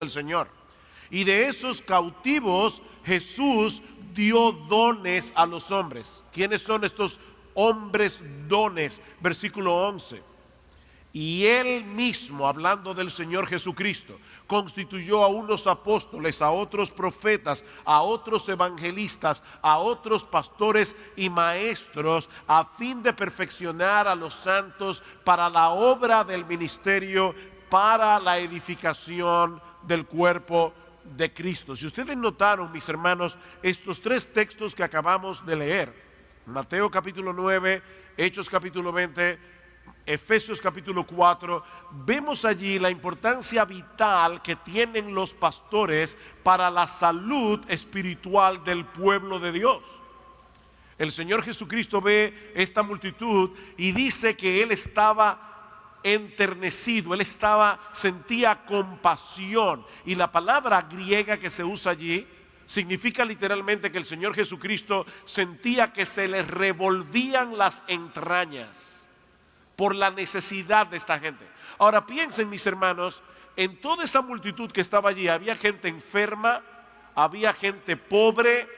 del Señor. Y de esos cautivos Jesús dio dones a los hombres. ¿Quiénes son estos hombres dones? Versículo 11. Y Él mismo, hablando del Señor Jesucristo, constituyó a unos apóstoles, a otros profetas, a otros evangelistas, a otros pastores y maestros, a fin de perfeccionar a los santos para la obra del ministerio, para la edificación del cuerpo de Cristo. Si ustedes notaron, mis hermanos, estos tres textos que acabamos de leer, Mateo capítulo 9, Hechos capítulo 20, Efesios capítulo 4, vemos allí la importancia vital que tienen los pastores para la salud espiritual del pueblo de Dios. El Señor Jesucristo ve esta multitud y dice que Él estaba enternecido, Él sentía compasión, y la palabra griega que se usa allí significa literalmente que el Señor Jesucristo sentía que se le revolvían las entrañas por la necesidad de esta gente. Ahora piensen, mis hermanos, en toda esa multitud que estaba allí, había gente enferma, había gente pobre,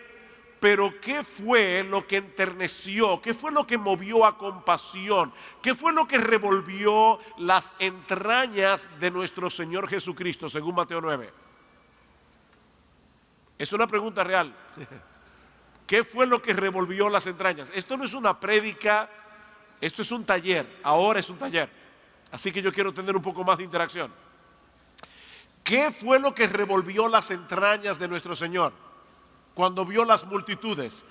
pero ¿qué fue lo que enterneció? ¿Qué fue lo que movió a compasión? ¿Qué fue lo que revolvió las entrañas de nuestro Señor Jesucristo, según Mateo 9? Es una pregunta real. ¿Qué fue lo que revolvió las entrañas? Esto no es una prédica. Esto es un taller, ahora es un taller. Así que yo quiero tener un poco más de interacción. ¿Qué fue lo que revolvió las entrañas de nuestro Señor cuando vio las multitudes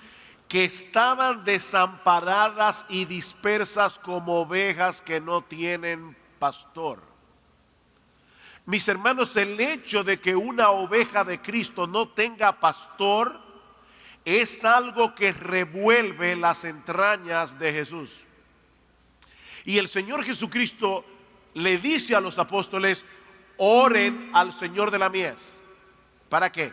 que estaban desamparadas y dispersas como ovejas que no tienen pastor? Mis hermanos, el hecho de que una oveja de Cristo no tenga pastor es algo que revuelve las entrañas de Jesús. Y el Señor Jesucristo le dice a los apóstoles: oren al Señor de la mies. ¿Para qué?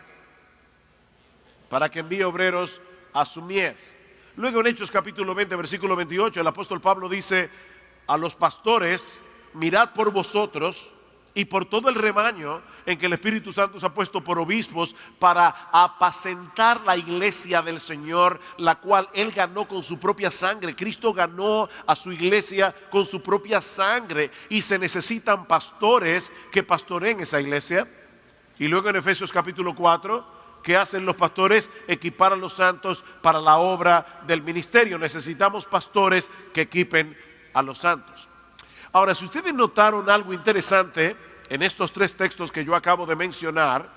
Para que envíe obreros a su mies. Luego en Hechos capítulo 20, versículo 28, el apóstol Pablo dice a los pastores: mirad por vosotros y por todo el rebaño en que el Espíritu Santo os ha puesto por obispos para apacentar la iglesia del Señor, la cual Él ganó con su propia sangre. Cristo ganó a su iglesia con su propia sangre, y se necesitan pastores que pastoreen esa iglesia. Y luego en Efesios capítulo 4, ¿qué hacen los pastores? Equipar a los santos para la obra del ministerio. Necesitamos pastores que equipen a los santos. Ahora, si ustedes notaron algo interesante en estos tres textos que yo acabo de mencionar,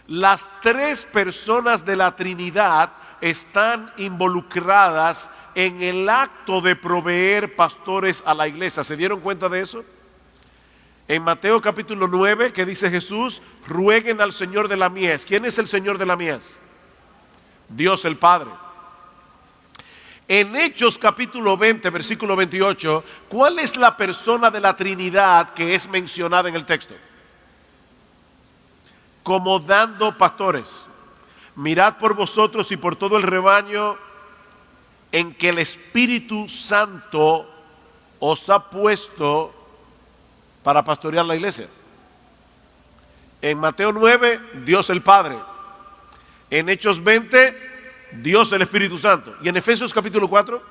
las tres personas de la Trinidad están involucradas en el acto de proveer pastores a la iglesia. ¿Se dieron cuenta de eso? En Mateo capítulo 9, que dice Jesús: rueguen al Señor de la mies. ¿Quién es el Señor de la mies? Dios el Padre. En Hechos capítulo 20, versículo 28, ¿cuál es la persona de la Trinidad que es mencionada en el texto? Como dando pastores. Mirad por vosotros y por todo el rebaño en que el Espíritu Santo os ha puesto para pastorear la iglesia. En Mateo 9, Dios el Padre. En Hechos 20, Dios el Espíritu Santo. Y en Efesios capítulo 4,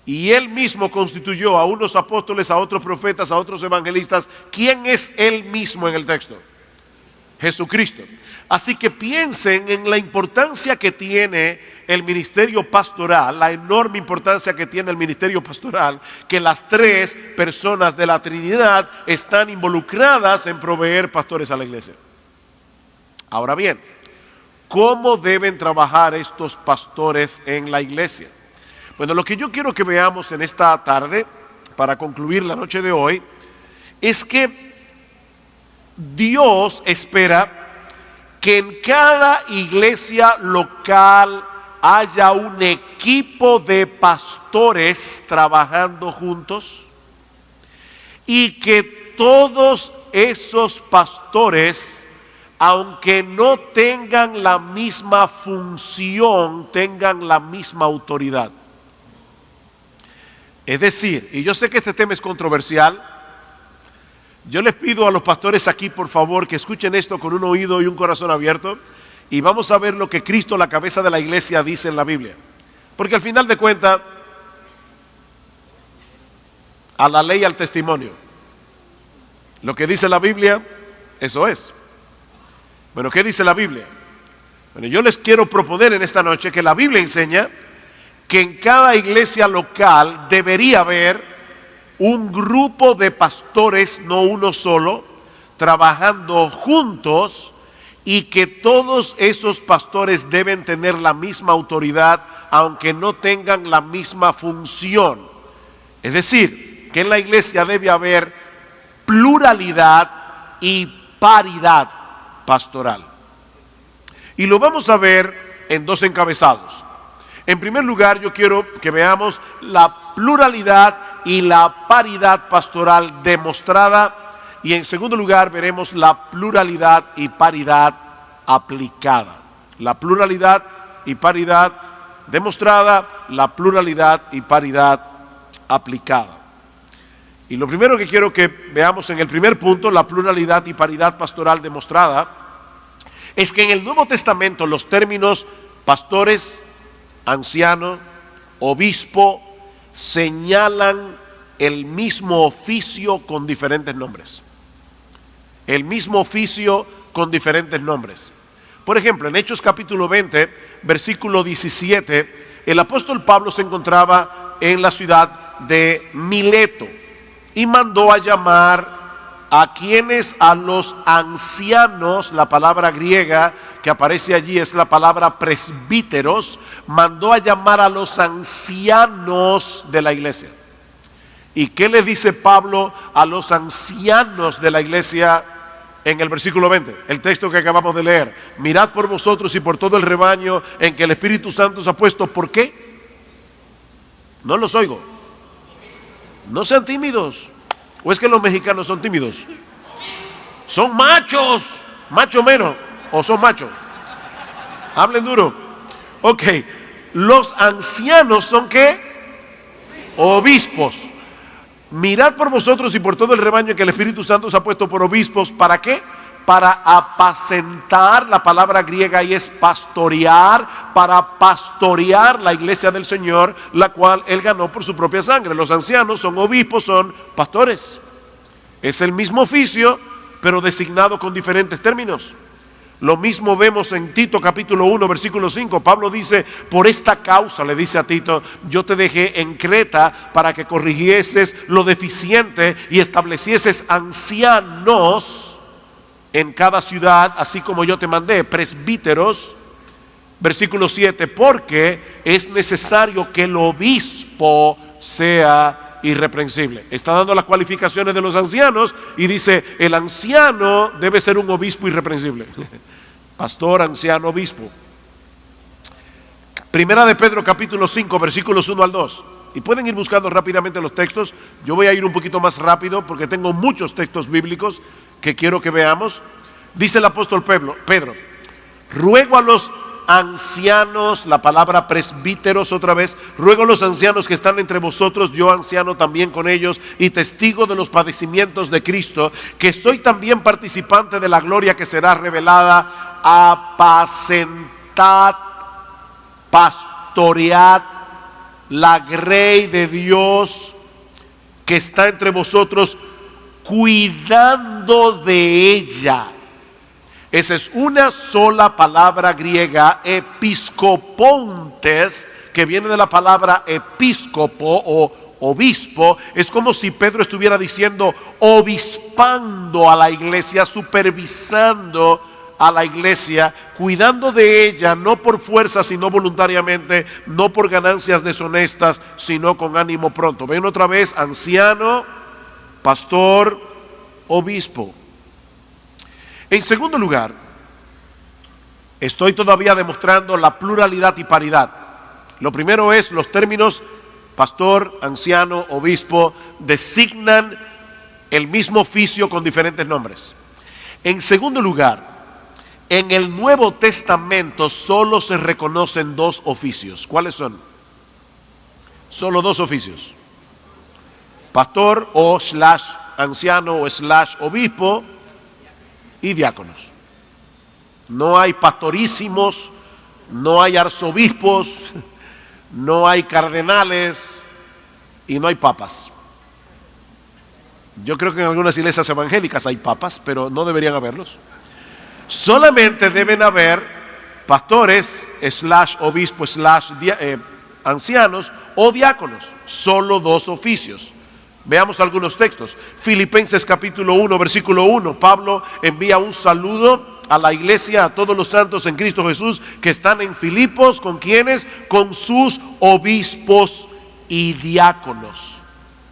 y Él mismo constituyó a unos apóstoles, a otros profetas, a otros evangelistas. ¿Quién es Él mismo en el texto? Jesucristo. Así que piensen en la importancia que tiene el ministerio pastoral, la enorme importancia que tiene el ministerio pastoral, que las tres personas de la Trinidad están involucradas en proveer pastores a la iglesia. Ahora bien, ¿cómo deben trabajar estos pastores en la iglesia? Bueno, lo que yo quiero que veamos en esta tarde, para concluir la noche de hoy, es que Dios espera que en cada iglesia local haya un equipo de pastores trabajando juntos, y que todos esos pastores, aunque no tengan la misma función, tengan la misma autoridad. Es decir, y yo sé que este tema es controversial, Yo les pido a los pastores aquí, por favor, que escuchen esto con un oído y un corazón abierto y vamos a ver lo que Cristo, la cabeza de la iglesia, dice en la Biblia. Porque al final de cuentas, a la ley y al testimonio, lo que dice la Biblia, eso es. Bueno, ¿qué dice la Biblia? Bueno, yo les quiero proponer en esta noche que la Biblia enseña que en cada iglesia local debería haber un grupo de pastores, no uno solo, trabajando juntos, y que todos esos pastores deben tener la misma autoridad, aunque no tengan la misma función. Es decir, que en la iglesia debe haber pluralidad y paridad pastoral. Y lo vamos a ver en dos encabezados. En primer lugar, yo quiero que veamos la pluralidad y la paridad pastoral demostrada, y en segundo lugar veremos la pluralidad y paridad aplicada. La pluralidad y paridad demostrada, la pluralidad y paridad aplicada. Y lo primero que quiero que veamos en el primer punto, la pluralidad y paridad pastoral demostrada, es que en el Nuevo Testamento los términos pastores, anciano, obispo, señalan el mismo oficio con diferentes nombres. El mismo oficio con diferentes nombres. Por ejemplo, en Hechos capítulo 20, versículo 17, el apóstol Pablo se encontraba en la ciudad de Mileto y mandó a llamar a los ancianos, la palabra griega que aparece allí es la palabra presbíteros, mandó a llamar a los ancianos de la iglesia. ¿Y qué le dice Pablo a los ancianos de la iglesia en el versículo 20? El texto que acabamos de leer. Mirad por vosotros y por todo el rebaño en que el Espíritu Santo os ha puesto. ¿Por qué? No los oigo. No sean tímidos. ¿O es que los mexicanos son tímidos? Son machos. Macho menos. ¿O son machos? Hablen duro. Ok. Los ancianos son ¿qué? Obispos. Mirad por vosotros y por todo el rebaño que el Espíritu Santo os ha puesto por obispos. ¿Para qué? Para apacentar, la palabra griega ahí es pastorear, para pastorear la iglesia del Señor, la cual Él ganó por su propia sangre. Los ancianos son obispos, son pastores. Es el mismo oficio, pero designado con diferentes términos. Lo mismo vemos en Tito capítulo 1, versículo 5. Pablo dice, por esta causa, le dice a Tito, yo te dejé en Creta para que corrigieses lo deficiente y establecieses ancianos en cada ciudad, así como yo te mandé, presbíteros. Versículo 7, porque es necesario que el obispo sea irreprensible. Está dando las cualificaciones de los ancianos y dice, el anciano debe ser un obispo irreprensible. Pastor, anciano, obispo. Primera de Pedro capítulo 5, versículos 1 al 2. Y pueden ir buscando rápidamente los textos. Yo voy a ir un poquito más rápido porque tengo muchos textos bíblicos que quiero que veamos. Dice el apóstol Pedro, ruego a los ancianos, la palabra presbíteros otra vez, ruego a los ancianos que están entre vosotros, yo anciano también con ellos y testigo de los padecimientos de Cristo, que soy también participante de la gloria que será revelada. Apacentad, pastoread la grey de Dios que está entre vosotros, cuidando de ella. Esa es una sola palabra griega, episcopontes, que viene de la palabra episcopo o obispo. Es como si Pedro estuviera diciendo, obispando a la iglesia, supervisando a la iglesia, cuidando de ella, no por fuerza, sino voluntariamente, no por ganancias deshonestas, sino con ánimo pronto. Ven otra vez, anciano, pastor, obispo. En segundo lugar, estoy todavía demostrando la pluralidad y paridad. Lo primero es los términos pastor, anciano, obispo, designan el mismo oficio con diferentes nombres. En segundo lugar, en el Nuevo Testamento solo se reconocen dos oficios. ¿Cuáles son? Solo dos oficios. Pastor o anciano o slash obispo y diáconos. No hay pastorísimos, no hay arzobispos, no hay cardenales y no hay papas. Yo creo que en algunas iglesias evangélicas hay papas, pero no deberían haberlos. Solamente deben haber pastores, slash obispo, slash ancianos o diáconos. Solo dos oficios. Veamos algunos textos. Filipenses capítulo 1, versículo 1. Pablo envía un saludo a la iglesia, a todos los santos en Cristo Jesús que están en Filipos. ¿Con quiénes? Con sus obispos y diáconos.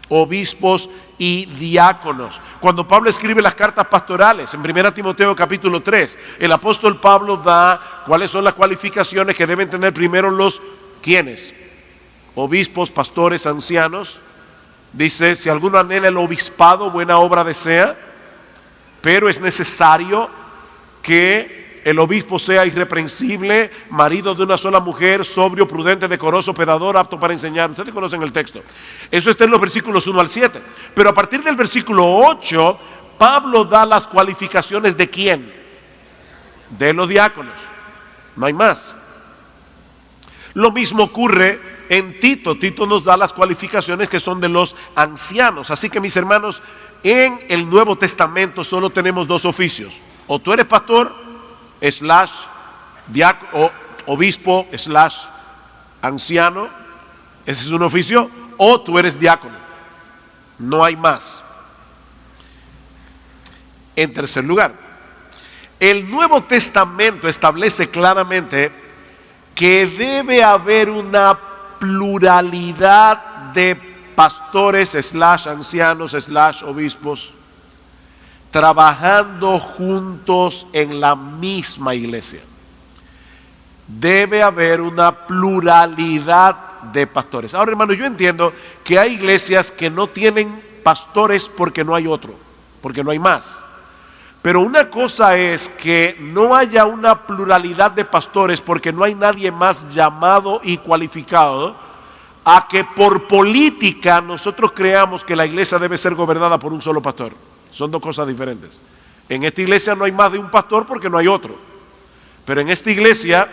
Obispos y diáconos. Cuando Pablo escribe las cartas pastorales, en 1 Timoteo capítulo 3, el apóstol Pablo da cuáles son las cualificaciones que deben tener primero los, ¿quiénes? Obispos, pastores, ancianos. Dice, si alguno anhela el obispado, buena obra desea, pero es necesario que el obispo sea irreprensible, marido de una sola mujer, sobrio, prudente, decoroso, pedador, apto para enseñar. Ustedes conocen el texto. Eso está en los versículos 1 al 7. Pero a partir del versículo 8, Pablo da las cualificaciones de ¿quién? De los diáconos. No hay más. Lo mismo ocurre en Tito. Tito nos da las cualificaciones que son de los ancianos. Así que, mis hermanos, en el Nuevo Testamento solo tenemos dos oficios. O tú eres pastor, slash diácono, obispo, slash anciano, ese es un oficio, o tú eres diácono. No hay más. En tercer lugar, el Nuevo Testamento establece claramente que debe haber una pluralidad de pastores, slash ancianos, slash obispos, trabajando juntos en la misma iglesia. Debe haber una pluralidad de pastores. Ahora, hermano, yo entiendo que hay iglesias que no tienen pastores porque no hay otro, porque no hay más. Pero una cosa es que no haya una pluralidad de pastores porque no hay nadie más llamado y cualificado, a que por política nosotros creamos que la iglesia debe ser gobernada por un solo pastor. Son dos cosas diferentes. En esta iglesia no hay más de un pastor porque no hay otro. Pero en esta iglesia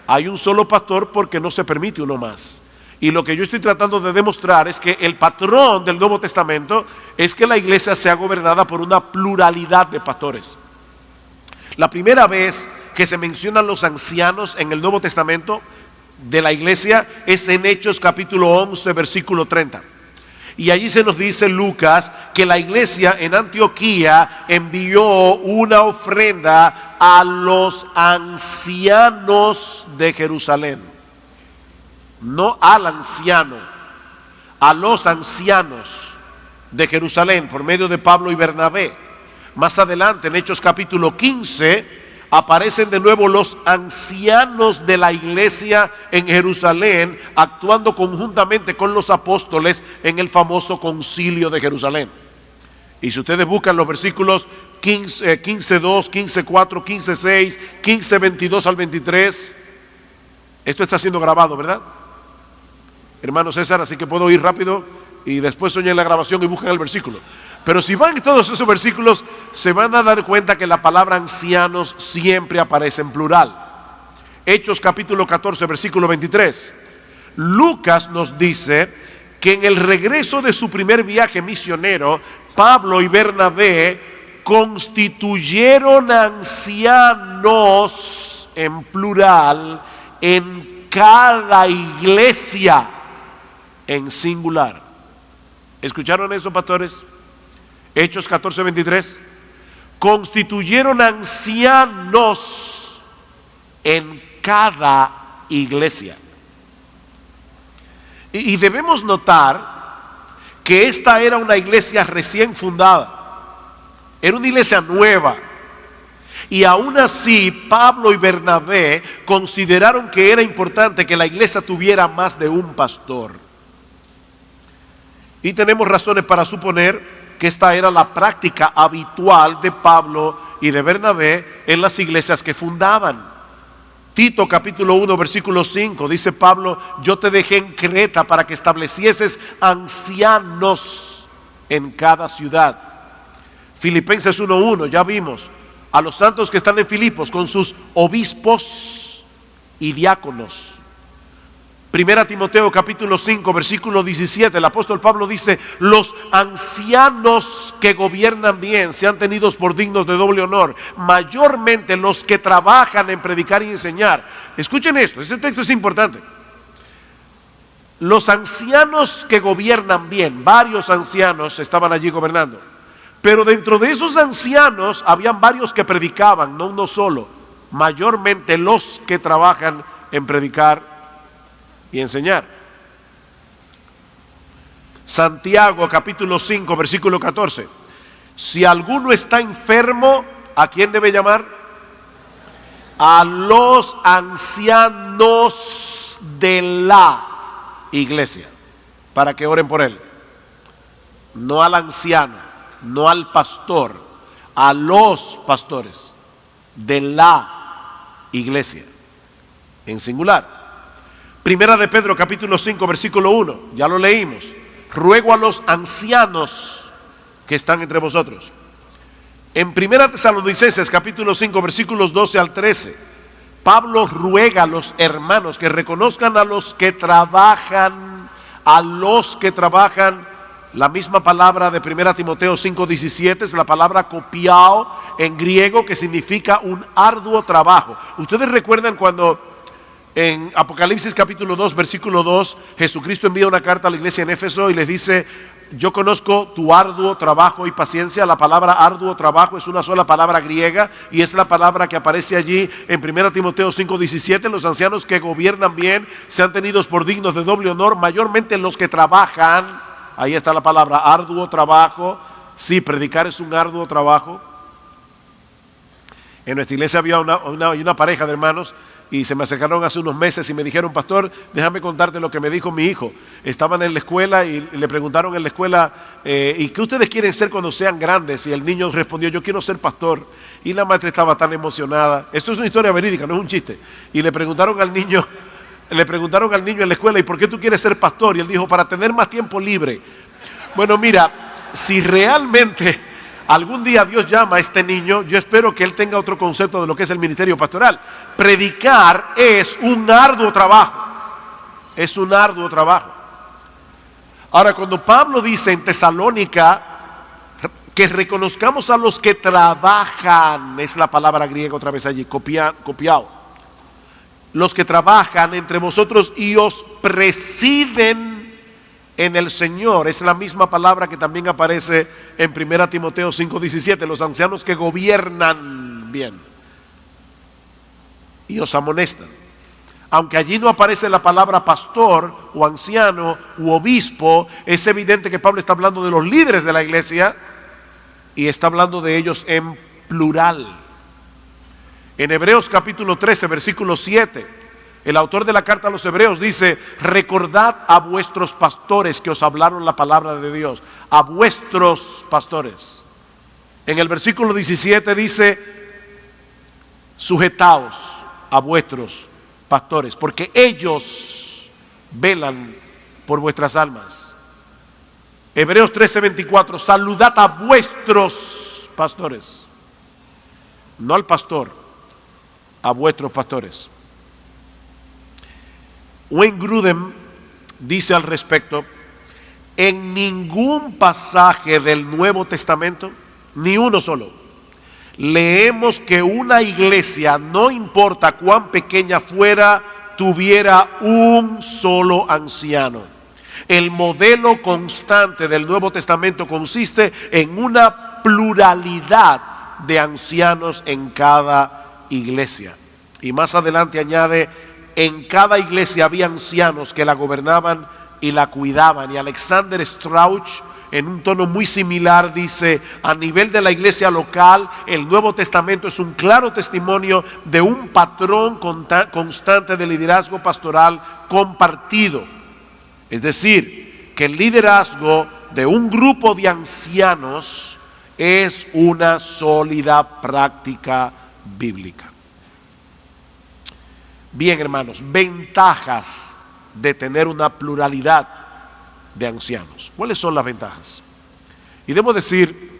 hay un solo pastor porque no se permite uno más. Y lo que yo estoy tratando de demostrar es que el patrón del Nuevo Testamento es que la iglesia sea gobernada por una pluralidad de pastores. La primera vez que se mencionan los ancianos en el Nuevo Testamento de la iglesia es en Hechos capítulo 11, versículo 30. Y allí se nos dice Lucas que la iglesia en Antioquía envió una ofrenda a los ancianos de Jerusalén. No al anciano, a los ancianos de Jerusalén por medio de Pablo y Bernabé. Más adelante en Hechos capítulo 15 aparecen de nuevo los ancianos de la iglesia en Jerusalén actuando conjuntamente con los apóstoles en el famoso concilio de Jerusalén. Y si ustedes buscan los versículos 15:2, 15:4, 15:6, 15:22 al 23, esto está siendo grabado, ¿verdad? Hermano César, así que puedo ir rápido y después oyen la grabación y buscan el versículo. Pero si van todos esos versículos, se van a dar cuenta que la palabra ancianos siempre aparece en plural. Hechos capítulo 14, versículo 23. Lucas nos dice que en el regreso de su primer viaje misionero, Pablo y Bernabé constituyeron ancianos en plural en cada iglesia en singular. ¿Escucharon eso, pastores? Hechos 14, 23. Constituyeron ancianos en cada iglesia. Y debemos notar que esta era una iglesia recién fundada. Era una iglesia nueva. Y aún así, Pablo y Bernabé consideraron que era importante que la iglesia tuviera más de un pastor. Y tenemos razones para suponer que esta era la práctica habitual de Pablo y de Bernabé en las iglesias que fundaban. Tito capítulo 1 versículo 5 dice Pablo: yo te dejé en Creta para que establecieses ancianos en cada ciudad. Filipenses 1:1, ya vimos a los santos que están en Filipos con sus obispos y diáconos. Primera Timoteo capítulo 5 versículo 17, el apóstol Pablo dice: los ancianos que gobiernan bien sean tenidos por dignos de doble honor, mayormente los que trabajan en predicar y enseñar. Escuchen esto, este texto es importante. Los ancianos que gobiernan bien, varios ancianos estaban allí gobernando, pero dentro de esos ancianos habían varios que predicaban, no uno solo, mayormente los que trabajan en predicar y enseñar. Santiago capítulo 5 versículo 14, si alguno está enfermo, ¿a quién debe llamar? A los ancianos de la iglesia, para que oren por él. No al anciano, no al pastor, a los pastores de la iglesia, en singular. Primera de Pedro capítulo 5 versículo 1, ya lo leímos: ruego a los ancianos que están entre vosotros. En Primera Tesalonicenses capítulo 5 versículos 12 al 13, Pablo ruega a los hermanos que reconozcan a los que trabajan, la misma palabra de 1 Timoteo 5:17 es la palabra kopiao en griego, que significa un arduo trabajo. Ustedes recuerdan cuando en Apocalipsis capítulo 2 versículo 2 Jesucristo envía una carta a la iglesia en Éfeso y les dice: yo conozco tu arduo trabajo y paciencia. La palabra arduo trabajo es una sola palabra griega y es la palabra que aparece allí en 1 Timoteo 5:17. Los ancianos que gobiernan bien sean tenidos por dignos de doble honor, mayormente los que trabajan. Ahí está la palabra arduo trabajo. Sí, predicar es un arduo trabajo. En nuestra iglesia había una pareja de hermanos y se me acercaron hace unos meses y me dijeron: pastor, déjame contarte lo que me dijo mi hijo. Estaban en la escuela y le preguntaron en la escuela: ¿y qué ustedes quieren ser cuando sean grandes? Y el niño respondió: yo quiero ser pastor. Y la maestra estaba tan emocionada. Esto es una historia verídica, no es un chiste. Y le preguntaron al niño en la escuela: ¿y por qué tú quieres ser pastor? Y él dijo: para tener más tiempo libre. Bueno, mira, si realmente algún día Dios llama a este niño, yo espero que él tenga otro concepto de lo que es el ministerio pastoral. Predicar es un arduo trabajo. Es un arduo trabajo. Ahora, cuando Pablo dice en Tesalónica que reconozcamos a los que trabajan, es la palabra griega otra vez allí, kopiao. Los que trabajan entre vosotros y os presiden en el Señor, es la misma palabra que también aparece en 1 Timoteo 5:17, los ancianos que gobiernan bien y os amonestan. Aunque allí no aparece la palabra pastor o anciano u obispo, es evidente que Pablo está hablando de los líderes de la iglesia y está hablando de ellos en plural. En Hebreos capítulo 13 versículo 7, el autor de la carta a los Hebreos dice: recordad a vuestros pastores que os hablaron la palabra de Dios. A vuestros pastores. En el versículo 17 dice: sujetaos a vuestros pastores, porque ellos velan por vuestras almas. Hebreos 13:24, saludad a vuestros pastores. No al pastor, a vuestros pastores. Wayne Grudem dice al respecto: en ningún pasaje del Nuevo Testamento, ni uno solo, leemos que una iglesia, no importa cuán pequeña fuera, tuviera un solo anciano. El modelo constante del Nuevo Testamento consiste en una pluralidad de ancianos en cada iglesia. Y más adelante añade: en cada iglesia había ancianos que la gobernaban y la cuidaban. Y Alexander Strauch, en un tono muy similar, dice: a nivel de la iglesia local, el Nuevo Testamento es un claro testimonio de un patrón constante de liderazgo pastoral compartido. Es decir, que el liderazgo de un grupo de ancianos es una sólida práctica bíblica. Bien, hermanos, ventajas de tener una pluralidad de ancianos. ¿Cuáles son las ventajas? Y debo decir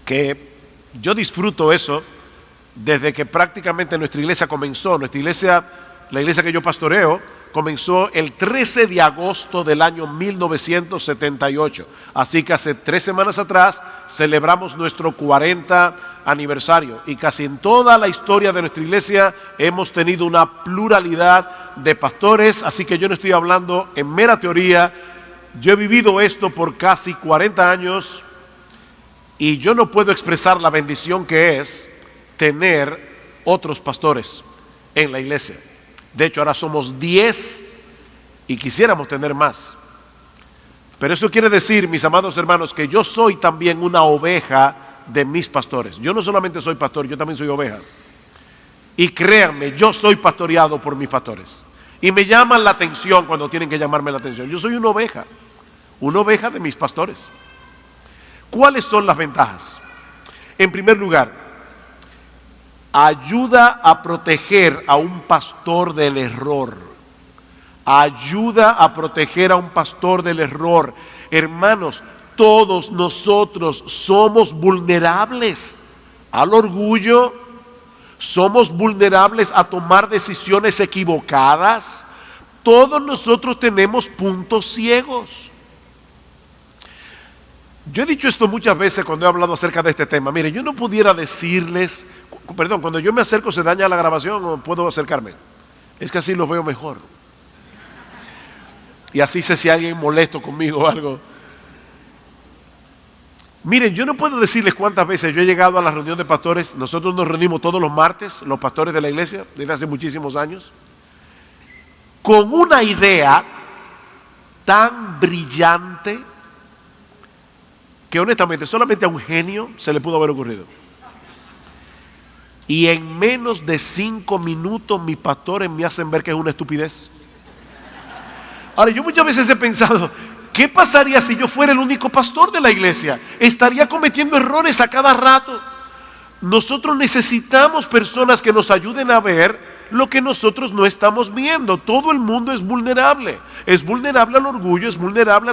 que yo disfruto eso desde que prácticamente nuestra iglesia comenzó. Nuestra iglesia, la iglesia que yo pastoreo, comenzó el 13 de agosto del año 1978. Así que hace 3 semanas atrás celebramos nuestro 40 aniversario. Y casi en toda la historia de nuestra iglesia hemos tenido una pluralidad de pastores. Así que yo no estoy hablando en mera teoría. Yo he vivido esto por casi 40 años y yo no puedo expresar la bendición que es tener otros pastores en la iglesia. De hecho, ahora somos 10 y quisiéramos tener más. Pero eso quiere decir, mis amados hermanos, que yo soy también una oveja de mis pastores. Yo no solamente soy pastor, yo también soy oveja. Y créanme, yo soy pastoreado por mis pastores. Y me llaman la atención cuando tienen que llamarme la atención. Yo soy una oveja de mis pastores. ¿Cuáles son las ventajas? En primer lugar, ayuda a proteger a un pastor del error. Ayuda a proteger a un pastor del error. Hermanos, todos nosotros somos vulnerables al orgullo, somos vulnerables a tomar decisiones equivocadas. Todos nosotros tenemos puntos ciegos. Yo he dicho esto muchas veces cuando he hablado acerca de este tema. Mire, yo no pudiera decirles, cuando yo me acerco se daña la grabación o puedo acercarme. Es que así los veo mejor. Y así sé si alguien molesto conmigo o algo. Miren, yo no puedo decirles cuántas veces yo he llegado a la reunión de pastores. Nosotros nos reunimos todos los martes, los pastores de la iglesia, desde hace muchísimos años, con una idea tan brillante que honestamente solamente a un genio se le pudo haber ocurrido. Y en menos de 5 minutos mis pastores me hacen ver que es una estupidez. Ahora, yo muchas veces he pensado, ¿qué pasaría si yo fuera el único pastor de la iglesia? Estaría cometiendo errores a cada rato. Nosotros necesitamos personas que nos ayuden a ver lo que nosotros no estamos viendo. Todo el mundo es vulnerable al orgullo, es vulnerable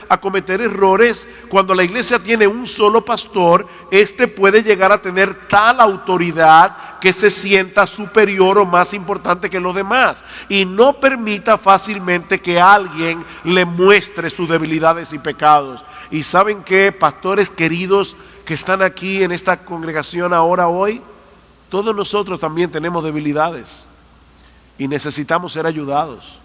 a cometer errores. Cuando la iglesia tiene un solo pastor, este puede llegar a tener tal autoridad que se sienta superior o más importante que los demás y no permita fácilmente que alguien le muestre sus debilidades y pecados. Y ¿saben qué, pastores queridos que están aquí en esta congregación hoy? Todos nosotros también tenemos debilidades y necesitamos ser ayudados,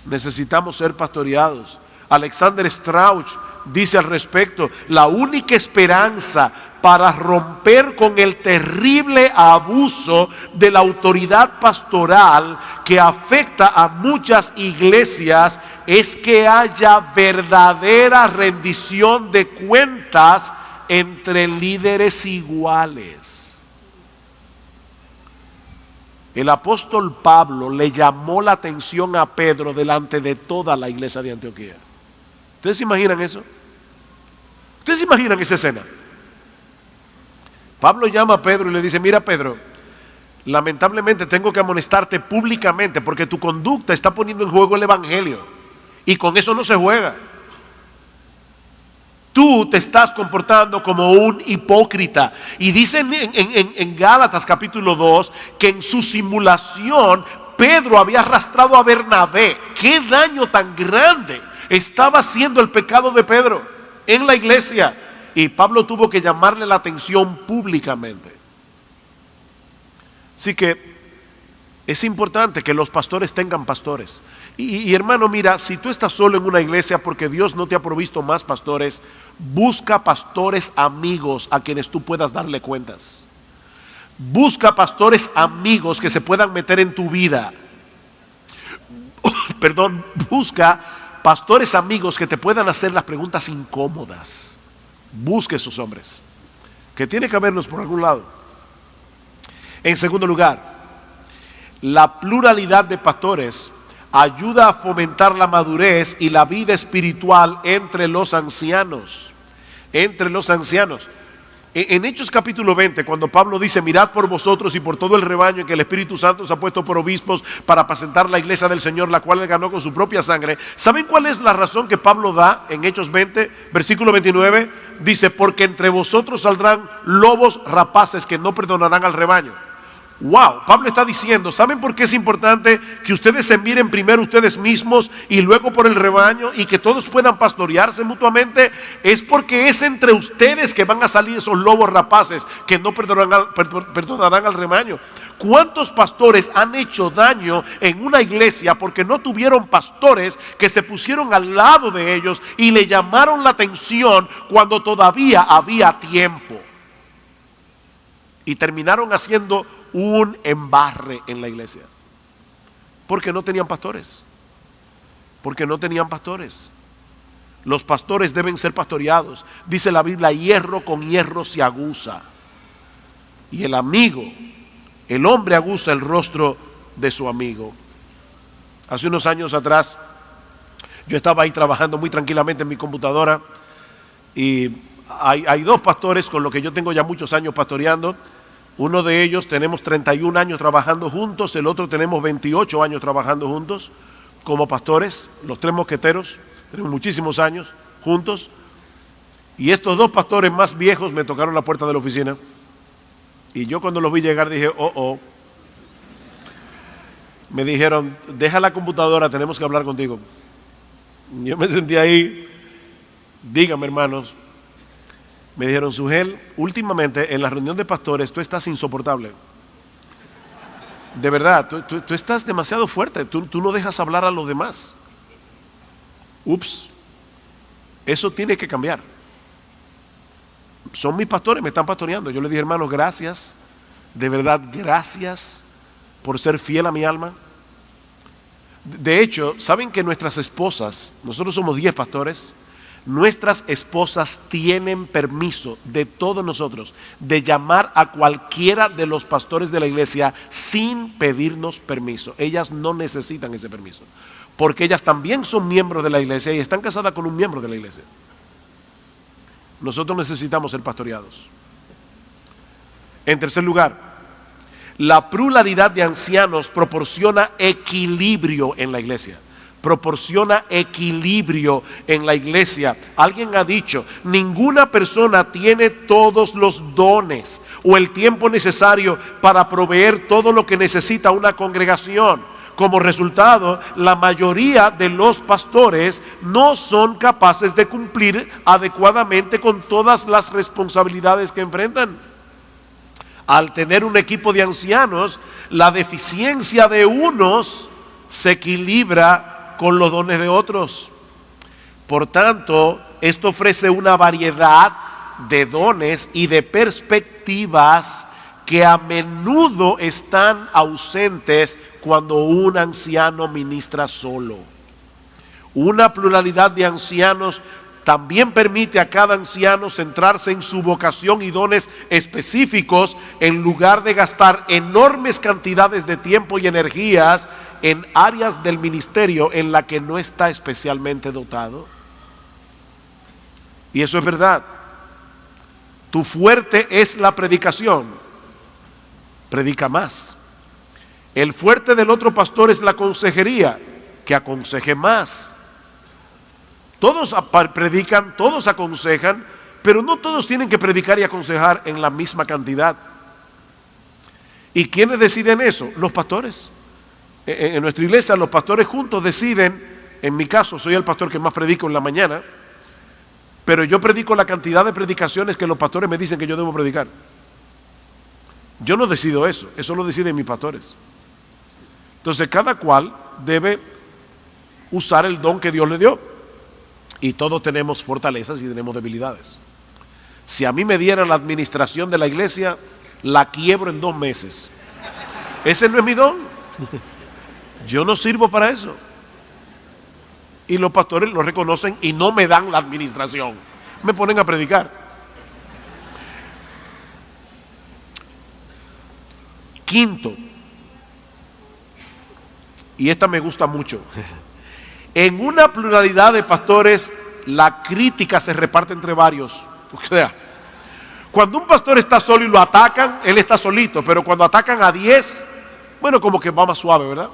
necesitamos ser pastoreados. Alexander Strauch dice al respecto: la única esperanza para romper con el terrible abuso de la autoridad pastoral que afecta a muchas iglesias es que haya verdadera rendición de cuentas entre líderes iguales. El apóstol Pablo le llamó la atención a Pedro delante de toda la iglesia de Antioquía. ¿Ustedes se imaginan eso? ¿Ustedes se imaginan esa escena? Pablo llama a Pedro y le dice: mira, Pedro, lamentablemente tengo que amonestarte públicamente porque tu conducta está poniendo en juego el evangelio y con eso no se juega. Tú te estás comportando como un hipócrita. Y dicen en Gálatas capítulo 2 que en su simulación Pedro había arrastrado a Bernabé. ¡Qué daño tan grande estaba haciendo el pecado de Pedro en la iglesia! Y Pablo tuvo que llamarle la atención públicamente. Así que es importante que los pastores tengan pastores. Y hermano, mira, si tú estás solo en una iglesia porque Dios no te ha provisto más pastores, busca pastores amigos a quienes tú puedas darle cuentas. Busca pastores amigos que se puedan meter en tu vida. Busca pastores amigos que te puedan hacer las preguntas incómodas. Busque esos hombres, que tiene que haberlos por algún lado. En segundo lugar, la pluralidad de pastores ayuda a fomentar la madurez y la vida espiritual entre los ancianos. En Hechos capítulo 20, cuando Pablo dice: mirad por vosotros y por todo el rebaño en que el Espíritu Santo os ha puesto por obispos para apacentar la iglesia del Señor, la cual él ganó con su propia sangre. ¿Saben cuál es la razón que Pablo da en Hechos 20, versículo 29? dice, porque entre vosotros saldrán lobos rapaces que no perdonarán al rebaño. Wow, Pablo está diciendo, ¿saben por qué es importante que ustedes se miren primero ustedes mismos y luego por el rebaño y que todos puedan pastorearse mutuamente? Es porque es entre ustedes que van a salir esos lobos rapaces que no perdonarán al rebaño. ¿Cuántos pastores han hecho daño en una iglesia porque no tuvieron pastores que se pusieron al lado de ellos y le llamaron la atención cuando todavía había tiempo? Y terminaron haciendo un embarre en la iglesia, porque no tenían pastores, Los pastores deben ser pastoreados. Dice la Biblia, hierro con hierro se aguza, y el hombre aguza el rostro de su amigo. Hace unos años atrás, yo estaba ahí trabajando muy tranquilamente en mi computadora, y hay dos pastores con los que yo tengo ya muchos años pastoreando. Uno de ellos tenemos 31 años trabajando juntos, el otro tenemos 28 años trabajando juntos como pastores, los tres mosqueteros, tenemos muchísimos años juntos. Y estos dos pastores más viejos me tocaron la puerta de la oficina. Y yo cuando los vi llegar dije, Me dijeron, deja la computadora, tenemos que hablar contigo. Yo me sentí ahí, dígame hermanos. Me dijeron, Sugel, últimamente en la reunión de pastores tú estás insoportable. De verdad, tú estás demasiado fuerte, tú no dejas hablar a los demás. Ups, eso tiene que cambiar. Son mis pastores, me están pastoreando. Yo les dije, hermanos, gracias, de verdad, gracias por ser fiel a mi alma. De hecho, ¿saben que nuestras esposas, nosotros somos 10 pastores, nuestras esposas tienen permiso de todos nosotros de llamar a cualquiera de los pastores de la iglesia sin pedirnos permiso? Ellas no necesitan ese permiso, porque ellas también son miembros de la iglesia y están casadas con un miembro de la iglesia. Nosotros necesitamos ser pastoreados. En tercer lugar, la pluralidad de ancianos proporciona equilibrio en la iglesia. Alguien ha dicho, ninguna persona tiene todos los dones o el tiempo necesario para proveer todo lo que necesita una congregación. Como resultado, la mayoría de los pastores no son capaces de cumplir adecuadamente con todas las responsabilidades que enfrentan. Al tener un equipo de ancianos, la deficiencia de unos se equilibra con los dones de otros. Por tanto, esto ofrece una variedad de dones y de perspectivas que a menudo están ausentes cuando un anciano ministra solo. Una pluralidad de ancianos también permite a cada anciano centrarse en su vocación y dones específicos en lugar de gastar enormes cantidades de tiempo y energías en áreas del ministerio en la que no está especialmente dotado. Y eso es verdad. Tu fuerte es la predicación. Predica más. El fuerte del otro pastor es la consejería. Que aconseje más. Todos predican, todos aconsejan, pero no todos tienen que predicar y aconsejar en la misma cantidad. ¿Y quiénes deciden eso? Los pastores. En nuestra iglesia los pastores juntos deciden. En mi caso soy el pastor que más predico en la mañana, pero yo predico la cantidad de predicaciones que los pastores me dicen que yo debo predicar. Yo no decido eso, eso lo deciden mis pastores. Entonces cada cual debe usar el don que Dios le dio, y todos tenemos fortalezas y tenemos debilidades. Si a mí me dieran la administración de la iglesia, la quiebro en 2 meses. Ese no es mi don. Yo no sirvo para eso. Y los pastores lo reconocen y no me dan la administración. Me ponen a predicar. Quinto, y esta me gusta mucho. En una pluralidad de pastores, la crítica se reparte entre varios. O sea, cuando un pastor está solo y lo atacan, él está solito, pero cuando atacan a 10, bueno, como que va más suave, ¿verdad?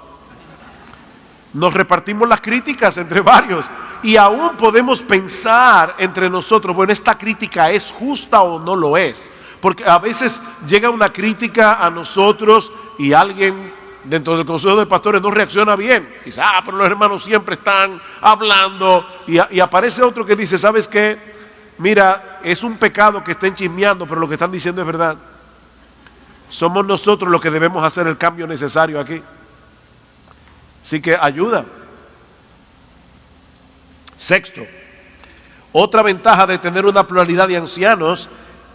Nos repartimos las críticas entre varios. Y aún podemos pensar entre nosotros, bueno, esta crítica es justa o no lo es. Porque a veces llega una crítica a nosotros y alguien dentro del consejo de pastores no reacciona bien. Dice, pero los hermanos siempre están hablando. Y aparece otro que dice, ¿sabes qué? Mira, es un pecado que estén chismeando, pero lo que están diciendo es verdad. Somos nosotros los que debemos hacer el cambio necesario aquí. Así que ayuda. Sexto, otra ventaja de tener una pluralidad de ancianos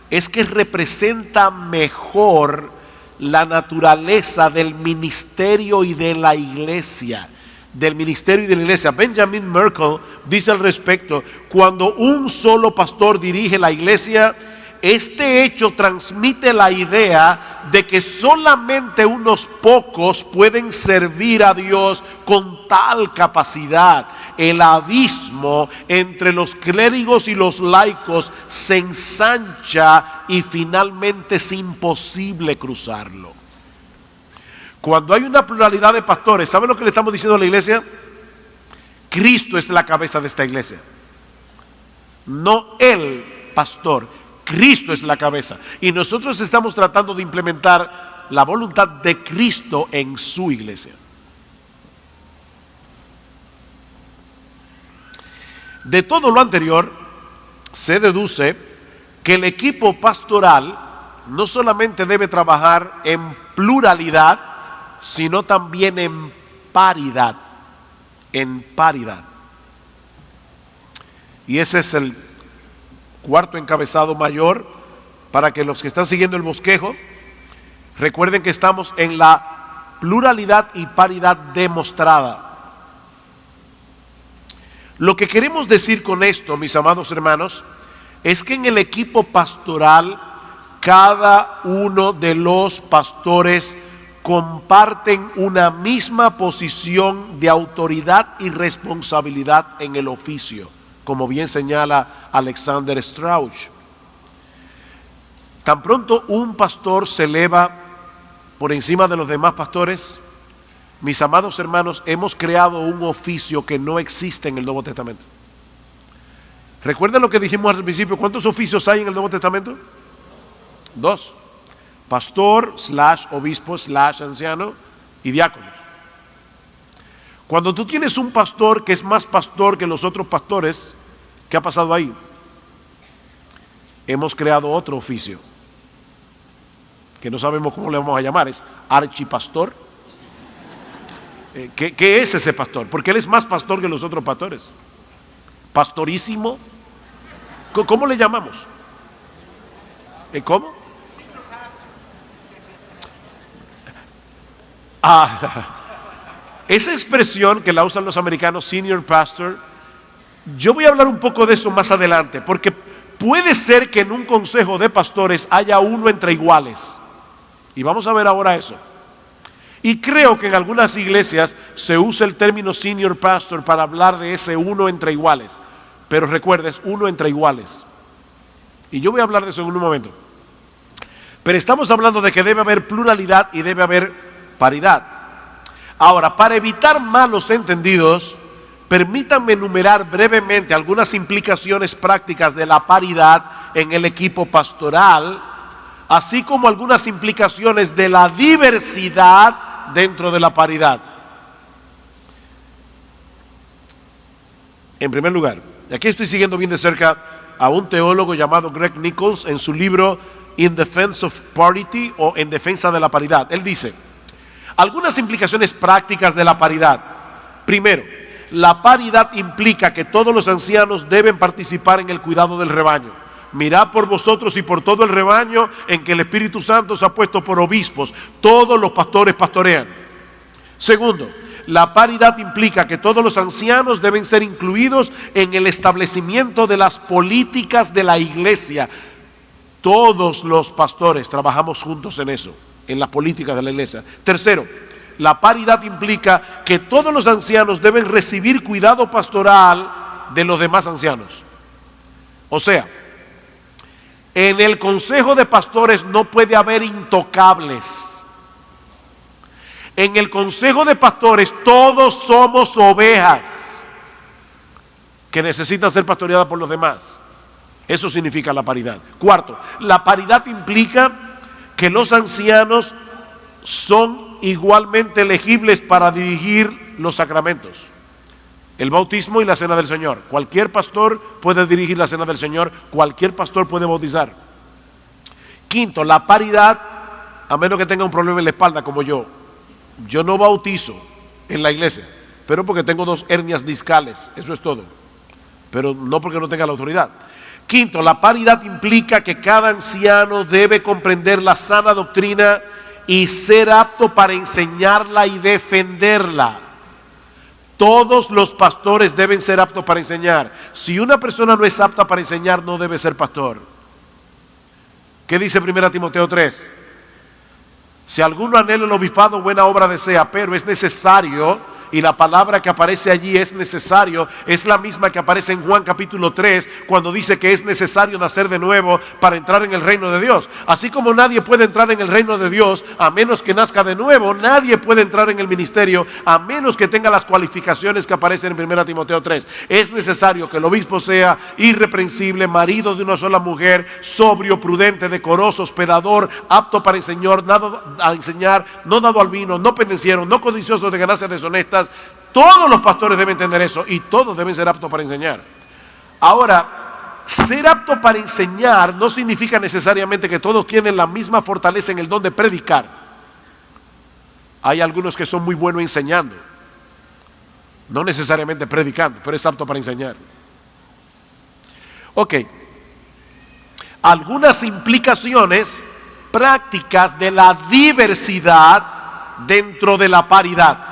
es que representa mejor la naturaleza del ministerio y de la iglesia. Benjamin Merkle dice al respecto, cuando un solo pastor dirige la iglesia, este hecho transmite la idea de que solamente unos pocos pueden servir a Dios con tal capacidad. El abismo entre los clérigos y los laicos se ensancha y finalmente es imposible cruzarlo. Cuando hay una pluralidad de pastores, ¿saben lo que le estamos diciendo a la iglesia? Cristo es la cabeza de esta iglesia, no el pastor. Cristo es la cabeza y nosotros estamos tratando de implementar la voluntad de Cristo en su iglesia. De todo lo anterior se deduce que el equipo pastoral no solamente debe trabajar en pluralidad, sino también en paridad. Y ese es el cuarto encabezado mayor, para que los que están siguiendo el bosquejo recuerden que estamos en la pluralidad y paridad demostrada. Lo que queremos decir con esto, mis amados hermanos, es que en el equipo pastoral cada uno de los pastores comparten una misma posición de autoridad y responsabilidad en el oficio, como bien señala Alexander Strauch. Tan pronto un pastor se eleva por encima de los demás pastores, mis amados hermanos, hemos creado un oficio que no existe en el Nuevo Testamento. ¿Recuerdan lo que dijimos al principio? ¿Cuántos oficios hay en el Nuevo Testamento? 2. Pastor, obispo, anciano y diáconos. Cuando tú tienes un pastor que es más pastor que los otros pastores, ¿qué ha pasado ahí? Hemos creado otro oficio, que no sabemos cómo le vamos a llamar, es archipastor. ¿Qué es ese pastor? Porque él es más pastor que los otros pastores. Pastorísimo. ¿Cómo le llamamos? ¿Cómo? Esa expresión que la usan los americanos, senior pastor, yo voy a hablar un poco de eso más adelante, porque puede ser que en un consejo de pastores haya uno entre iguales. Y vamos a ver ahora eso. Y creo que en algunas iglesias se usa el término senior pastor para hablar de ese uno entre iguales. Pero recuerda, es uno entre iguales. Y yo voy a hablar de eso en un momento. Pero estamos hablando de que debe haber pluralidad y debe haber paridad. Ahora, para evitar malos entendidos, permítanme enumerar brevemente algunas implicaciones prácticas de la paridad en el equipo pastoral, así como algunas implicaciones de la diversidad dentro de la paridad. En primer lugar, aquí estoy siguiendo bien de cerca a un teólogo llamado Greg Nichols en su libro In Defense of Parity, o En defensa de la paridad. Él dice, algunas implicaciones prácticas de la paridad. Primero, la paridad implica que todos los ancianos deben participar en el cuidado del rebaño. Mirad por vosotros y por todo el rebaño en que el Espíritu Santo se ha puesto por obispos. Todos los pastores pastorean. Segundo, la paridad implica que todos los ancianos deben ser incluidos en el establecimiento de las políticas de la iglesia. Todos los pastores trabajamos juntos en eso, en las políticas de la iglesia. Tercero, la paridad implica que todos los ancianos deben recibir cuidado pastoral de los demás ancianos. O sea, en el consejo de pastores no puede haber intocables. En el consejo de pastores todos somos ovejas. que necesitan ser pastoreadas por los demás. Eso significa la paridad. Cuarto, la paridad implica que los ancianos son igualmente elegibles para dirigir los sacramentos, el bautismo y la cena del Señor. Cualquier pastor puede dirigir la cena del Señor, cualquier pastor puede bautizar. Quinto, la paridad, a menos que tenga un problema en la espalda como yo no bautizo en la iglesia, pero porque tengo 2 hernias discales, eso es todo, pero no porque no tenga la autoridad. Quinto, la paridad implica que cada anciano debe comprender la sana doctrina y ser apto para enseñarla y defenderla. Todos los pastores deben ser aptos para enseñar. Si una persona no es apta para enseñar, no debe ser pastor. ¿Qué dice 1 Timoteo 3? Si alguno anhela el obispado, buena obra desea, pero es necesario, y la palabra que aparece allí es necesario, es la misma que aparece en Juan capítulo 3, cuando dice que es necesario nacer de nuevo para entrar en el reino de Dios. Así como nadie puede entrar en el reino de Dios a menos que nazca de nuevo, nadie puede entrar en el ministerio a menos que tenga las cualificaciones que aparecen en 1 Timoteo 3. Es necesario que el obispo sea irreprensible, marido de una sola mujer, sobrio, prudente, decoroso, hospedador, apto para enseñar, no dado al vino, no pendenciero, no codicioso de ganancias deshonestas. Todos los pastores deben entender eso y todos deben ser aptos para enseñar. Ahora, ser apto para enseñar no significa necesariamente que todos tienen la misma fortaleza en el don de predicar. Hay algunos que son muy buenos enseñando, no necesariamente predicando, pero es apto para enseñar. Ok, algunas implicaciones prácticas de la diversidad dentro de la paridad.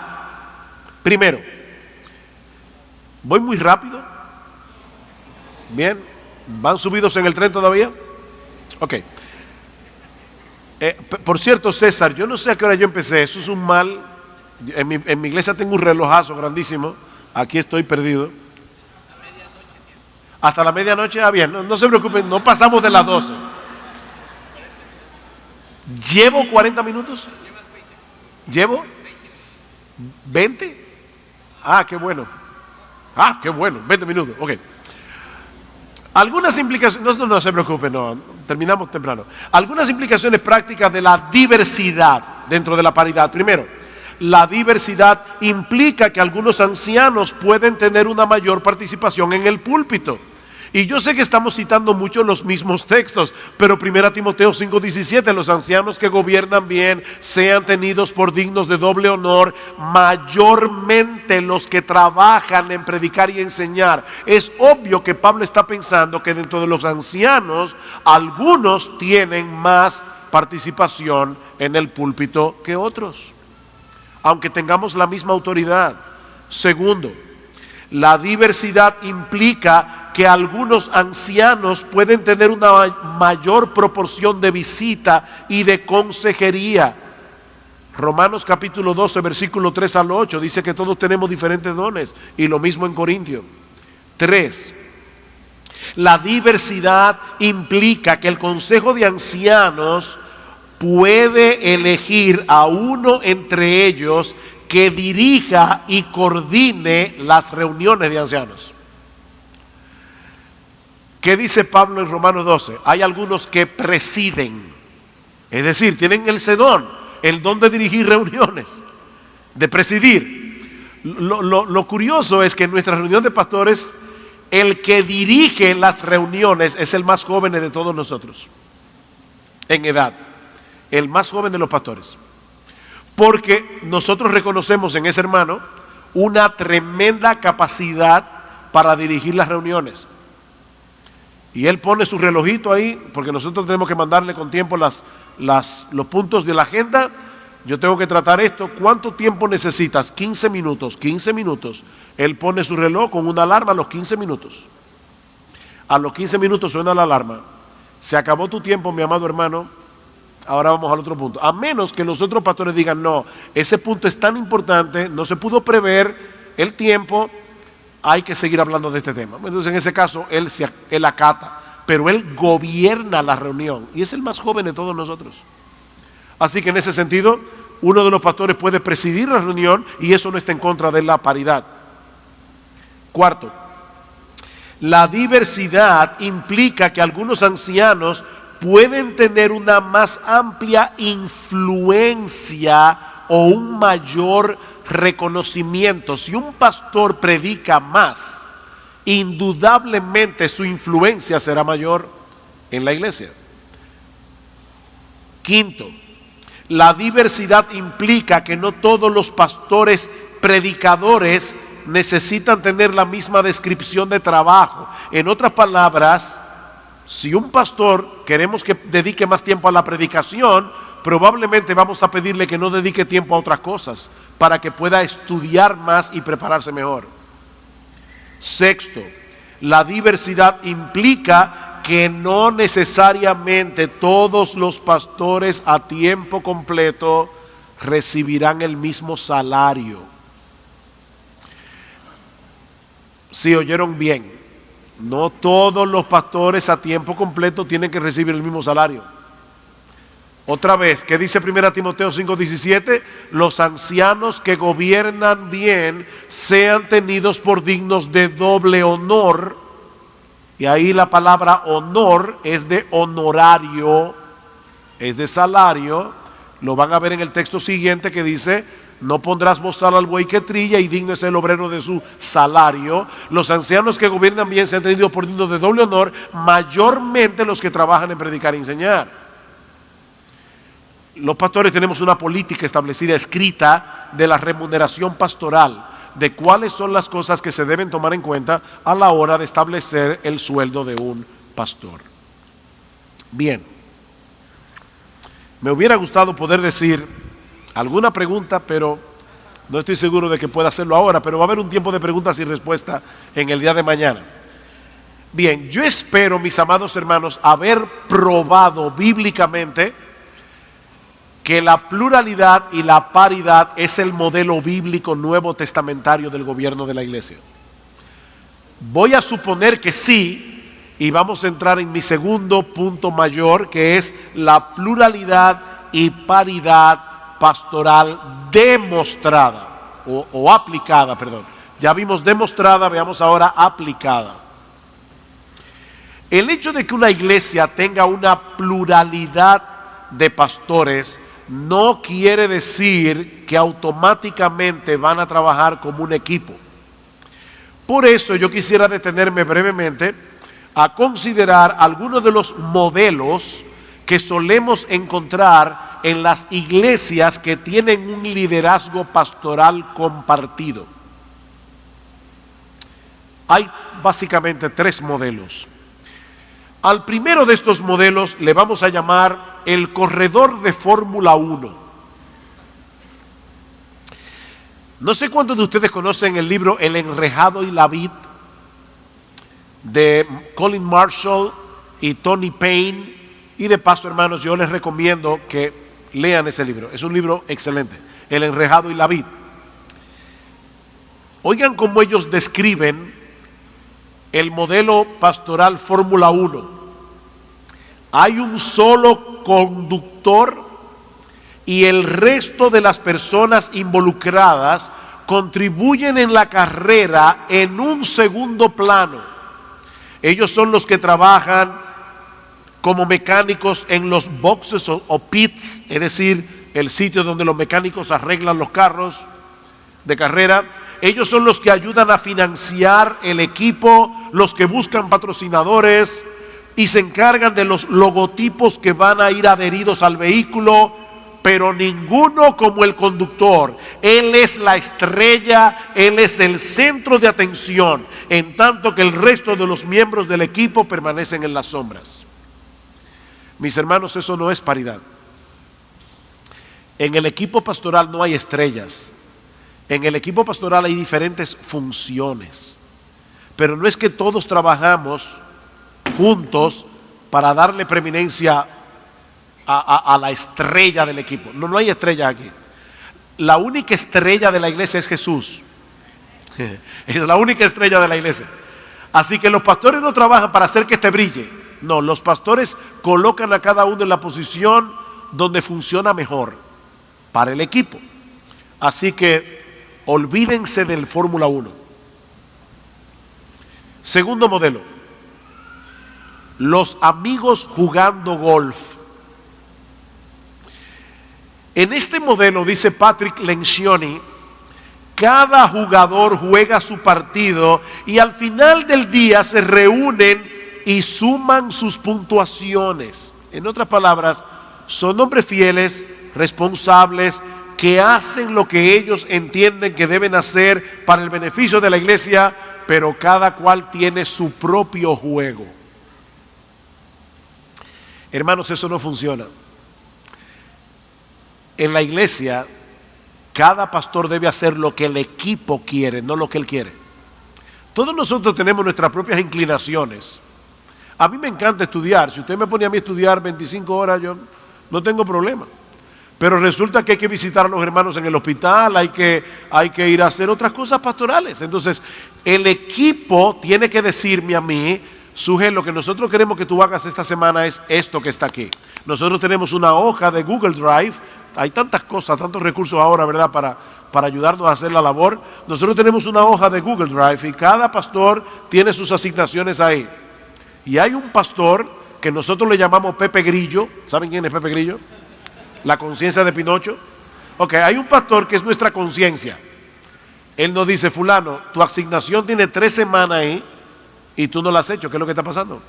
Primero, ¿voy muy rápido? Bien, ¿van subidos en el tren todavía? Ok. Por cierto, César, yo no sé a qué hora yo empecé, eso es un mal. En mi iglesia tengo un relojazo grandísimo, aquí estoy perdido. Hasta la medianoche, bien, no se preocupen, no pasamos de las 12. ¿Llevo 40 minutos? ¿Llevo 20? Qué bueno. Qué bueno, 20 minutos, ok. Algunas implicaciones, no se preocupen, no, terminamos temprano. Algunas implicaciones prácticas de la diversidad dentro de la paridad. Primero, la diversidad implica que algunos ancianos pueden tener una mayor participación en el púlpito. Y yo sé que estamos citando mucho los mismos textos, pero 1 Timoteo 5:17, los ancianos que gobiernan bien sean tenidos por dignos de doble honor, mayormente los que trabajan en predicar y enseñar. Es obvio que Pablo está pensando que dentro de los ancianos, algunos tienen más participación en el púlpito que otros, aunque tengamos la misma autoridad. Segundo, la diversidad implica que algunos ancianos pueden tener una mayor proporción de visita y de consejería. Romanos capítulo 12, versículo 3 al 8, dice que todos tenemos diferentes dones, y lo mismo en Corintios. 3. La diversidad implica que el consejo de ancianos puede elegir a uno entre ellos que dirija y coordine las reuniones de ancianos. ¿Qué dice Pablo en Romanos 12? Hay algunos que presiden, es decir, tienen el don de dirigir reuniones, de presidir. Lo curioso es que en nuestra reunión de pastores, el que dirige las reuniones es el más joven de todos nosotros, en edad, el más joven de los pastores. Porque nosotros reconocemos en ese hermano una tremenda capacidad para dirigir las reuniones. Y él pone su relojito ahí, porque nosotros tenemos que mandarle con tiempo los puntos de la agenda. Yo tengo que tratar esto. ¿Cuánto tiempo necesitas? 15 minutos. 15 minutos. Él pone su reloj con una alarma a los 15 minutos. A los 15 minutos suena la alarma. Se acabó tu tiempo, mi amado hermano. Ahora vamos al otro punto. A menos que los otros pastores digan, no, ese punto es tan importante, no se pudo prever el tiempo, hay que seguir hablando de este tema. Entonces en ese caso él acata, pero él gobierna la reunión y es el más joven de todos nosotros. Así que en ese sentido, uno de los pastores puede presidir la reunión y eso no está en contra de la paridad. Cuarto, La diversidad implica que algunos ancianos pueden tener una más amplia influencia o un mayor reconocimiento. Si un pastor predica más, indudablemente su influencia será mayor en la iglesia. Quinto, la diversidad implica que no todos los pastores predicadores necesitan tener la misma descripción de trabajo. En otras palabras, si un pastor queremos que dedique más tiempo a la predicación, probablemente vamos a pedirle que no dedique tiempo a otras cosas para que pueda estudiar más y prepararse mejor. Sexto, la diversidad implica que no necesariamente todos los pastores a tiempo completo recibirán el mismo salario. Si oyeron bien, no todos los pastores a tiempo completo tienen que recibir el mismo salario. Otra vez, ¿qué dice 1 Timoteo 5:17? Los ancianos que gobiernan bien sean tenidos por dignos de doble honor. Y ahí la palabra honor es de honorario, es de salario. Lo van a ver en el texto siguiente que dice: no pondrás bozal al buey que trilla, y digno es el obrero de su salario. Los ancianos que gobiernan bien sean tenidos por dignos de doble honor, mayormente los que trabajan en predicar y enseñar. Los pastores tenemos una política establecida, escrita, de la remuneración pastoral, de cuáles son las cosas que se deben tomar en cuenta a la hora de establecer el sueldo de un pastor. Bien, me hubiera gustado poder decir alguna pregunta, pero no estoy seguro de que pueda hacerlo ahora, pero va a haber un tiempo de preguntas y respuestas en el día de mañana. Bien, yo espero, mis amados hermanos, haber probado bíblicamente que la pluralidad y la paridad es el modelo bíblico nuevo testamentario del gobierno de la iglesia. Voy a suponer que sí, y vamos a entrar en mi segundo punto mayor, que es la pluralidad y paridad pastoral demostrada o aplicada, perdón. Ya vimos demostrada, veamos ahora aplicada. El hecho de que una iglesia tenga una pluralidad de pastores no quiere decir que automáticamente van a trabajar como un equipo. Por eso yo quisiera detenerme brevemente a considerar algunos de los modelos que solemos encontrar en las iglesias que tienen un liderazgo pastoral compartido. Hay básicamente tres modelos. Al primero de estos modelos le vamos a llamar el corredor de Fórmula 1. No sé cuántos de ustedes conocen el libro El enrejado y la vid de Colin Marshall y Tony Payne. Y de paso, hermanos, yo les recomiendo que lean ese libro. Es un libro excelente, El enrejado y la vid. Oigan cómo ellos describen el modelo pastoral Fórmula 1. Hay un solo conductor y el resto de las personas involucradas contribuyen en la carrera en un segundo plano. Ellos son los que trabajan como mecánicos en los boxes o pits, es decir, el sitio donde los mecánicos arreglan los carros de carrera. Ellos son los que ayudan a financiar el equipo, los que buscan patrocinadores y se encargan de los logotipos que van a ir adheridos al vehículo, pero ninguno como el conductor. Él es la estrella, él es el centro de atención, en tanto que el resto de los miembros del equipo permanecen en las sombras. Mis hermanos, eso no es paridad. En el equipo pastoral no hay estrellas. En el equipo pastoral hay diferentes funciones. Pero no es que todos trabajamos juntos para darle preeminencia a la estrella del equipo. No, no hay estrella aquí. La única estrella de la iglesia es Jesús. Es la única estrella de la iglesia. Así que los pastores no trabajan para hacer que este brille. No, los pastores colocan a cada uno en la posición donde funciona mejor para el equipo. Así que olvídense del Fórmula 1. Segundo modelo, los amigos jugando golf. En este modelo, dice Patrick Lencioni, cada jugador juega su partido y al final del día se reúnen y suman sus puntuaciones. En otras palabras, son hombres fieles, responsables, que hacen lo que ellos entienden que deben hacer para el beneficio de la iglesia, pero cada cual tiene su propio juego. Hermanos, eso no funciona. En la iglesia, cada pastor debe hacer lo que el equipo quiere, no lo que él quiere. Todos nosotros tenemos nuestras propias inclinaciones. A mí me encanta estudiar. Si usted me pone a mí a estudiar 25 horas, yo no tengo problema. Pero resulta que hay que visitar a los hermanos en el hospital, hay que ir a hacer otras cosas pastorales. Entonces, el equipo tiene que decirme a mí, Suje, lo que nosotros queremos que tú hagas esta semana es esto que está aquí. Nosotros tenemos una hoja de Google Drive. Hay tantas cosas, tantos recursos ahora, ¿verdad?, para ayudarnos a hacer la labor. Nosotros tenemos una hoja de Google Drive y cada pastor tiene sus asignaciones ahí. Y hay un pastor que nosotros le llamamos Pepe Grillo. ¿Saben quién es Pepe Grillo? La conciencia de Pinocho. Ok, hay un pastor que es nuestra conciencia. Él nos dice, fulano, tu asignación tiene 3 semanas ahí y tú no la has hecho. ¿Qué es lo que está pasando?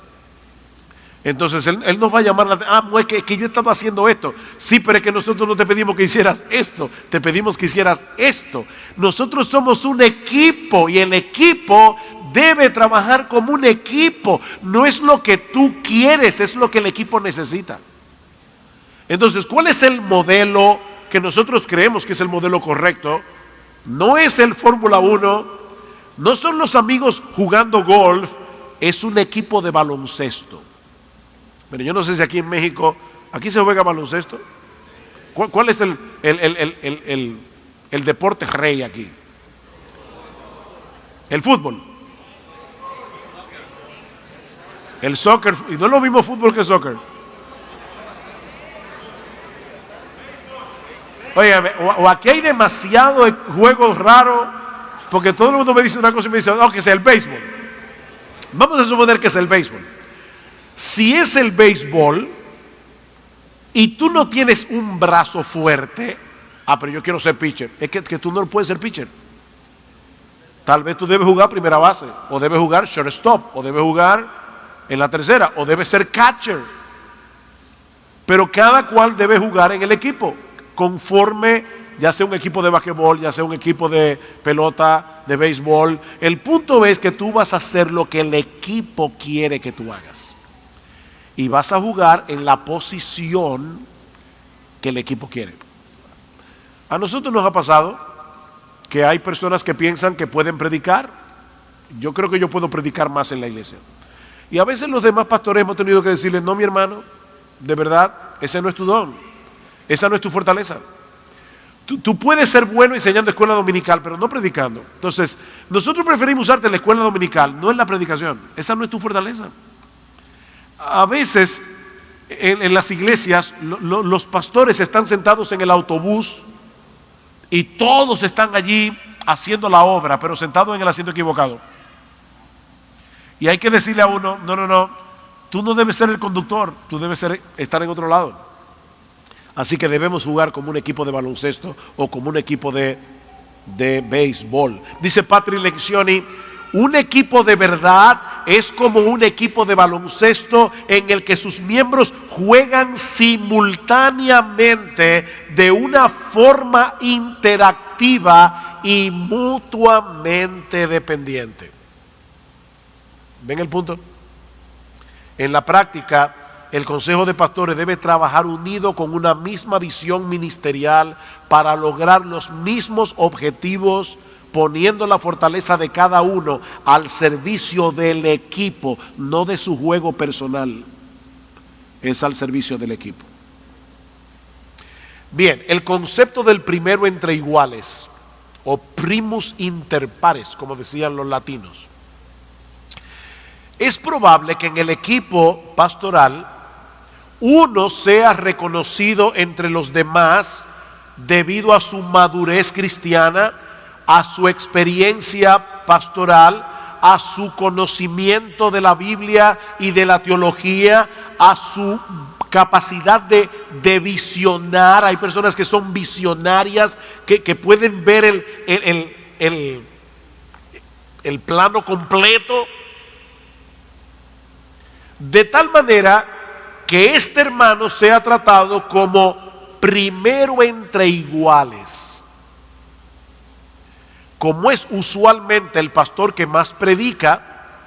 Entonces él nos va a llamar la atención. Es que yo estaba haciendo esto. Sí, pero es que nosotros no te pedimos que hicieras esto, te pedimos que hicieras esto. Nosotros somos un equipo y el equipo debe trabajar como un equipo. No es lo que tú quieres, es lo que el equipo necesita. Entonces, ¿cuál es el modelo que nosotros creemos que es el modelo correcto? No es el Fórmula 1, no son los amigos jugando golf, es un equipo de baloncesto. Pero yo no sé si aquí en México, ¿aquí se juega baloncesto? ¿Cuál es el deporte rey aquí? El fútbol. El soccer, y no es lo mismo fútbol que soccer. Óigame, o aquí hay demasiado juegos raros, porque todo el mundo me dice una cosa y me dice, no, que es el béisbol. Vamos a suponer que es el béisbol. Si es el béisbol y tú no tienes un brazo fuerte, pero yo quiero ser pitcher, es que tú no puedes ser pitcher. Tal vez tú debes jugar primera base, o debes jugar shortstop, o debes jugar en la tercera, o debes ser catcher. Pero cada cual debe jugar en el equipo, conforme, ya sea un equipo de basquetbol, ya sea un equipo de pelota, de béisbol. El punto es que tú vas a hacer lo que el equipo quiere que tú hagas. Y vas a jugar en la posición que el equipo quiere. A nosotros nos ha pasado que hay personas que piensan que pueden predicar. Yo creo que yo puedo predicar más en la iglesia. Y a veces los demás pastores hemos tenido que decirles, no, mi hermano, de verdad, ese no es tu don. Esa no es tu fortaleza. Tú puedes ser bueno enseñando escuela dominical, pero no predicando. Entonces, nosotros preferimos usarte en la escuela dominical, no en la predicación. Esa no es tu fortaleza. A veces, en las iglesias, los pastores están sentados en el autobús y todos están allí haciendo la obra, pero sentados en el asiento equivocado. Y hay que decirle a uno, no, tú no debes ser el conductor, tú debes estar en otro lado. Así que debemos jugar como un equipo de baloncesto o como un equipo de béisbol. Dice Patrick Lencioni, un equipo de verdad es como un equipo de baloncesto en el que sus miembros juegan simultáneamente de una forma interactiva y mutuamente dependiente. ¿Ven el punto? En la práctica, el Consejo de Pastores debe trabajar unido con una misma visión ministerial para lograr los mismos objetivos, poniendo la fortaleza de cada uno al servicio del equipo, no de su juego personal, es al servicio del equipo. Bien, el concepto del primero entre iguales, o primus inter pares, como decían los latinos. Es probable que en el equipo pastoral uno sea reconocido entre los demás debido a su madurez cristiana, a su experiencia pastoral, a su conocimiento de la Biblia y de la teología, a su capacidad de visionar. Hay personas que son visionarias, que pueden ver el plano completo, de tal manera que este hermano sea tratado como primero entre iguales. Como es usualmente el pastor que más predica,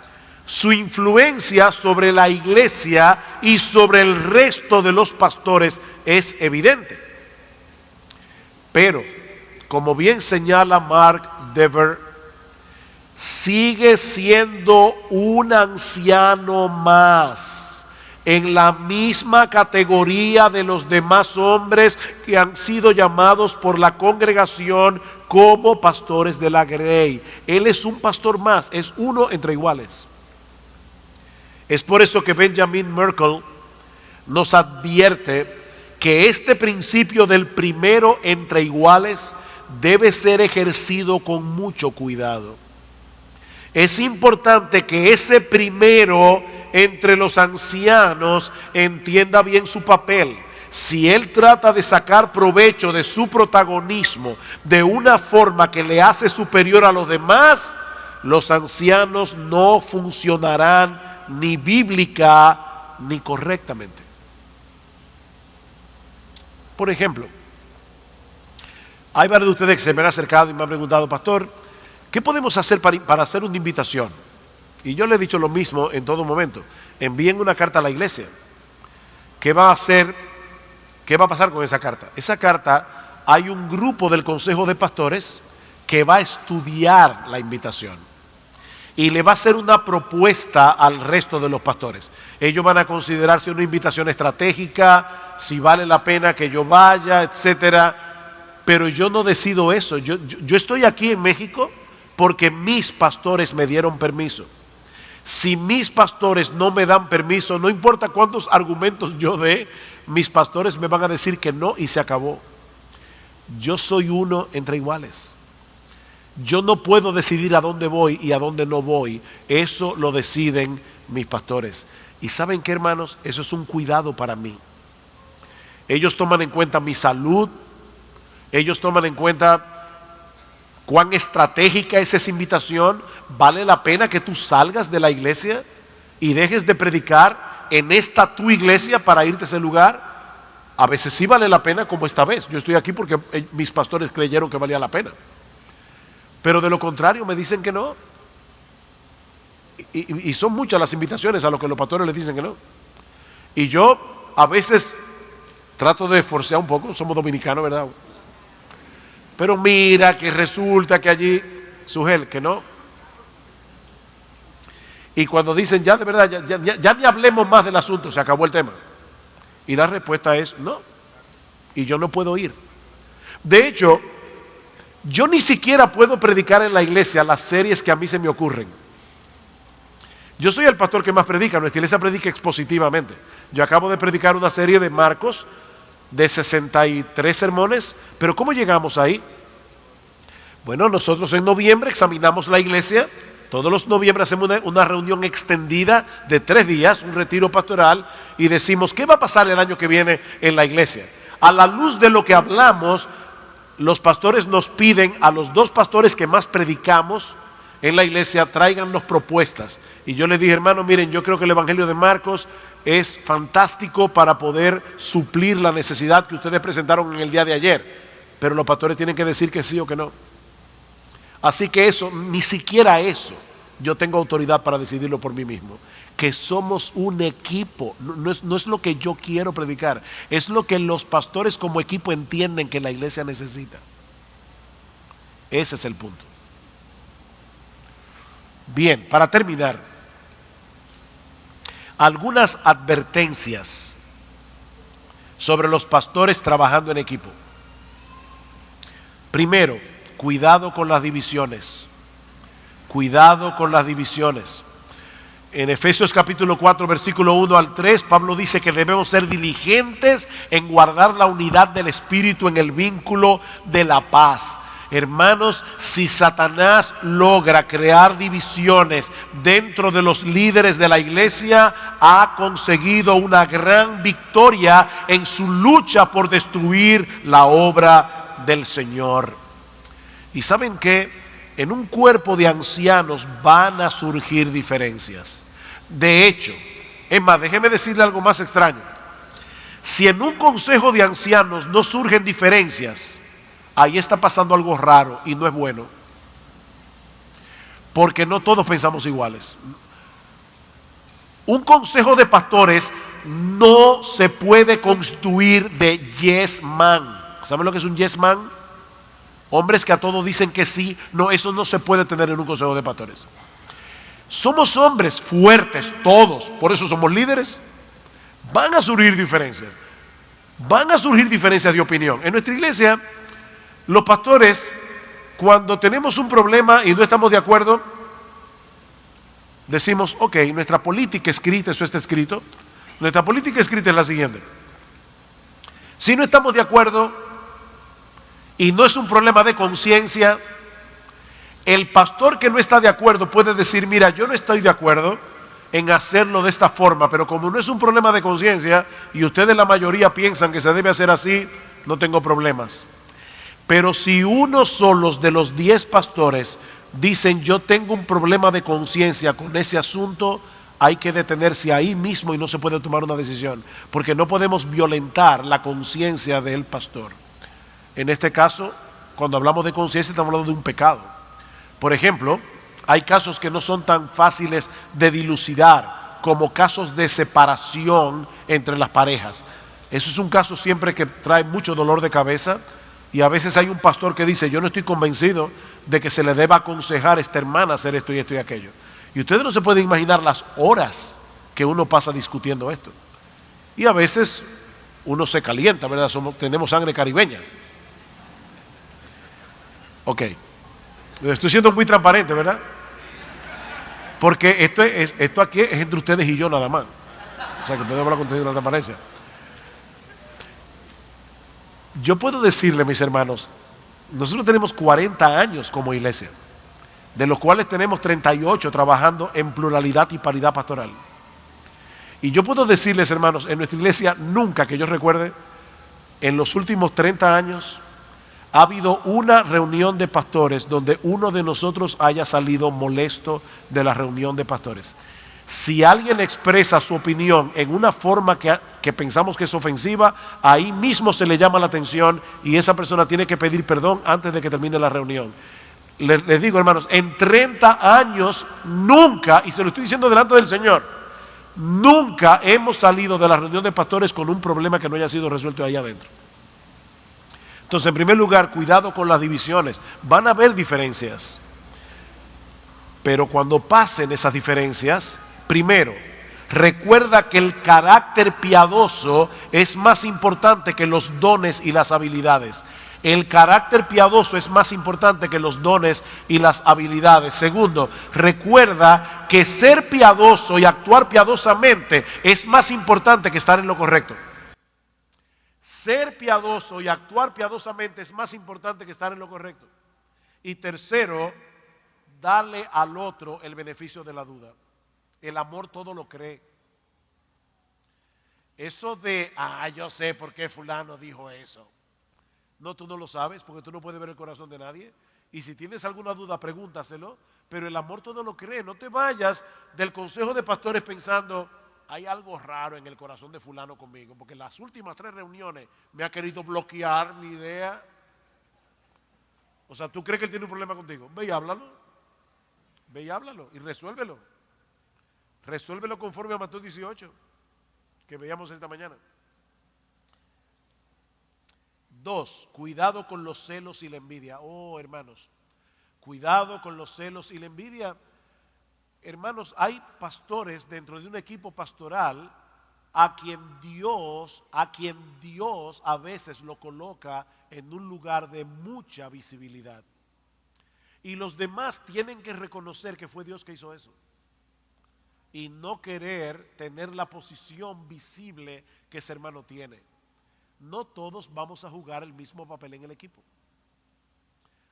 su influencia sobre la iglesia y sobre el resto de los pastores es evidente. Pero, como bien señala Mark Dever, sigue siendo un anciano más, en la misma categoría de los demás hombres que han sido llamados por la congregación como pastores de la grey. Él es un pastor más, es uno entre iguales. Es por eso que Benjamin Merkle nos advierte que este principio del primero entre iguales debe ser ejercido con mucho cuidado. Es importante que ese primero entre los ancianos entienda bien su papel. Si él trata de sacar provecho de su protagonismo de una forma que le hace superior a los demás, los ancianos no funcionarán ni bíblica ni correctamente. Por ejemplo, hay varios de ustedes que se me han acercado y me han preguntado: pastor, ¿qué podemos hacer para hacer una invitación? Y yo le he dicho lo mismo en todo momento: envíen una carta a la iglesia. ¿Qué va a hacer? ¿Qué va a pasar con esa carta? Esa carta, hay un grupo del Consejo de Pastores que va a estudiar la invitación y le va a hacer una propuesta al resto de los pastores. Ellos van a considerar si es una invitación estratégica, si vale la pena que yo vaya, etcétera. Pero yo no decido eso. Yo estoy aquí en México porque mis pastores me dieron permiso. Si mis pastores no me dan permiso, no importa cuántos argumentos yo dé, mis pastores me van a decir que no y se acabó. Yo soy uno entre iguales. Yo no puedo decidir a dónde voy y a dónde no voy. Eso lo deciden mis pastores. ¿Y saben qué, hermanos? Eso es un cuidado para mí. Ellos toman en cuenta mi salud. Ellos toman en cuenta cuán estratégica es esa invitación. ¿Vale la pena que tú salgas de la iglesia y dejes de predicar en esta tu iglesia para irte a ese lugar? A veces sí vale la pena, como esta vez. Yo estoy aquí porque mis pastores creyeron que valía la pena. Pero de lo contrario me dicen que no. Y son muchas las invitaciones a lo que los pastores les dicen que no. Y yo a veces trato de forcear un poco, somos dominicanos, ¿verdad? Pero mira que resulta que allí, Sugel, que no. Y cuando dicen ya de verdad, ya ni hablemos más del asunto, se acabó el tema. Y la respuesta es no. Y yo no puedo ir. De hecho, yo ni siquiera puedo predicar en la iglesia las series que a mí se me ocurren. Yo soy el pastor que más predica, nuestra iglesia predica expositivamente. Yo acabo de predicar una serie de Marcos de 63 sermones, pero ¿cómo llegamos ahí? Bueno, nosotros en noviembre examinamos la iglesia. Todos los noviembre hacemos una reunión extendida de 3 días, un retiro pastoral, y decimos, ¿qué va a pasar el año que viene en la iglesia? A la luz de lo que hablamos, los pastores nos piden a los 2 pastores que más predicamos en la iglesia, tráigannos propuestas. Y yo les dije, hermano, miren, yo creo que el Evangelio de Marcos es fantástico para poder suplir la necesidad que ustedes presentaron en el día de ayer. Pero los pastores tienen que decir que sí o que no. Así que eso, ni siquiera eso, yo tengo autoridad para decidirlo por mí mismo. Que somos un equipo, no es lo que yo quiero predicar, es lo que los pastores como equipo entienden que la iglesia necesita. Ese es el punto. Bien, para terminar, algunas advertencias sobre los pastores trabajando en equipo. Primero, cuidado con las divisiones. Cuidado con las divisiones. En Efesios capítulo 4, versículo 1 al 3, Pablo dice que debemos ser diligentes en guardar la unidad del Espíritu en el vínculo de la paz. Hermanos, si Satanás logra crear divisiones dentro de los líderes de la iglesia, ha conseguido una gran victoria en su lucha por destruir la obra del Señor. ¿Y saben qué? En un cuerpo de ancianos van a surgir diferencias. De hecho, es más, déjeme decirle algo más extraño. Si en un consejo de ancianos no surgen diferencias, ahí está pasando algo raro y no es bueno. Porque no todos pensamos iguales. Un consejo de pastores no se puede constituir de yes man. ¿Saben lo que es un yes man? Hombres que a todo dicen que sí. No, eso no se puede tener en un consejo de pastores. Somos hombres fuertes todos, por eso somos líderes. Van a surgir diferencias. Van a surgir diferencias de opinión. En nuestra iglesia, los pastores, cuando tenemos un problema y no estamos de acuerdo, decimos, ok, nuestra política escrita, eso está escrito, nuestra política escrita es la siguiente. Si no estamos de acuerdo y no es un problema de conciencia, el pastor que no está de acuerdo puede decir, mira, yo no estoy de acuerdo en hacerlo de esta forma, pero como no es un problema de conciencia y ustedes la mayoría piensan que se debe hacer así, no tengo problemas. Pero si uno solo de los 10 pastores dicen yo tengo un problema de conciencia con ese asunto, hay que detenerse ahí mismo y no se puede tomar una decisión, porque no podemos violentar la conciencia del pastor. En este caso, cuando hablamos de conciencia estamos hablando de un pecado. Por ejemplo, hay casos que no son tan fáciles de dilucidar como casos de separación entre las parejas. Eso es un caso siempre que trae mucho dolor de cabeza. Y a veces hay un pastor que dice, yo no estoy convencido de que se le deba aconsejar a esta hermana hacer esto y esto y aquello. Y ustedes no se pueden imaginar las horas que uno pasa discutiendo esto. Y a veces uno se calienta, ¿verdad? Tenemos sangre caribeña. Ok. Estoy siendo muy transparente, ¿verdad? Porque esto aquí es entre ustedes y yo nada más. O sea que podemos hablar con la transparencia. Yo puedo decirle, mis hermanos, nosotros tenemos 40 años como iglesia, de los cuales tenemos 38 trabajando en pluralidad y paridad pastoral. Y yo puedo decirles, hermanos, en nuestra iglesia nunca que yo recuerde, en los últimos 30 años, ha habido una reunión de pastores donde uno de nosotros haya salido molesto de la reunión de pastores. Si alguien expresa su opinión en una forma que pensamos que es ofensiva, ahí mismo se le llama la atención y esa persona tiene que pedir perdón antes de que termine la reunión. Les digo, hermanos, en 30 años nunca, y se lo estoy diciendo delante del Señor, nunca hemos salido de la reunión de pastores con un problema que no haya sido resuelto ahí adentro. Entonces, en primer lugar, cuidado con las divisiones. Van a haber diferencias, pero cuando pasen esas diferencias, primero, recuerda que el carácter piadoso es más importante que los dones y las habilidades. El carácter piadoso es más importante que los dones y las habilidades. Segundo, recuerda que ser piadoso y actuar piadosamente es más importante que estar en lo correcto. Ser piadoso y actuar piadosamente es más importante que estar en lo correcto. Y tercero, darle al otro el beneficio de la duda. El amor todo lo cree. Eso de, yo sé por qué fulano dijo eso. No, tú no lo sabes porque tú no puedes ver el corazón de nadie. Y si tienes alguna duda, pregúntaselo. Pero el amor todo lo cree. No te vayas del consejo de pastores pensando, hay algo raro en el corazón de fulano conmigo. Porque en las últimas 3 reuniones me ha querido bloquear mi idea. O sea, ¿tú crees que él tiene un problema contigo? Ve y háblalo. Ve y háblalo y resuélvelo. Resuélvelo conforme a Mateo 18, que veíamos esta mañana. 2, cuidado con los celos y la envidia. Oh, hermanos, cuidado con los celos y la envidia. Hermanos, hay pastores dentro de un equipo pastoral a quien Dios a veces lo coloca en un lugar de mucha visibilidad. Y los demás tienen que reconocer que fue Dios que hizo eso. Y no querer tener la posición visible que ese hermano tiene. No todos vamos a jugar el mismo papel en el equipo.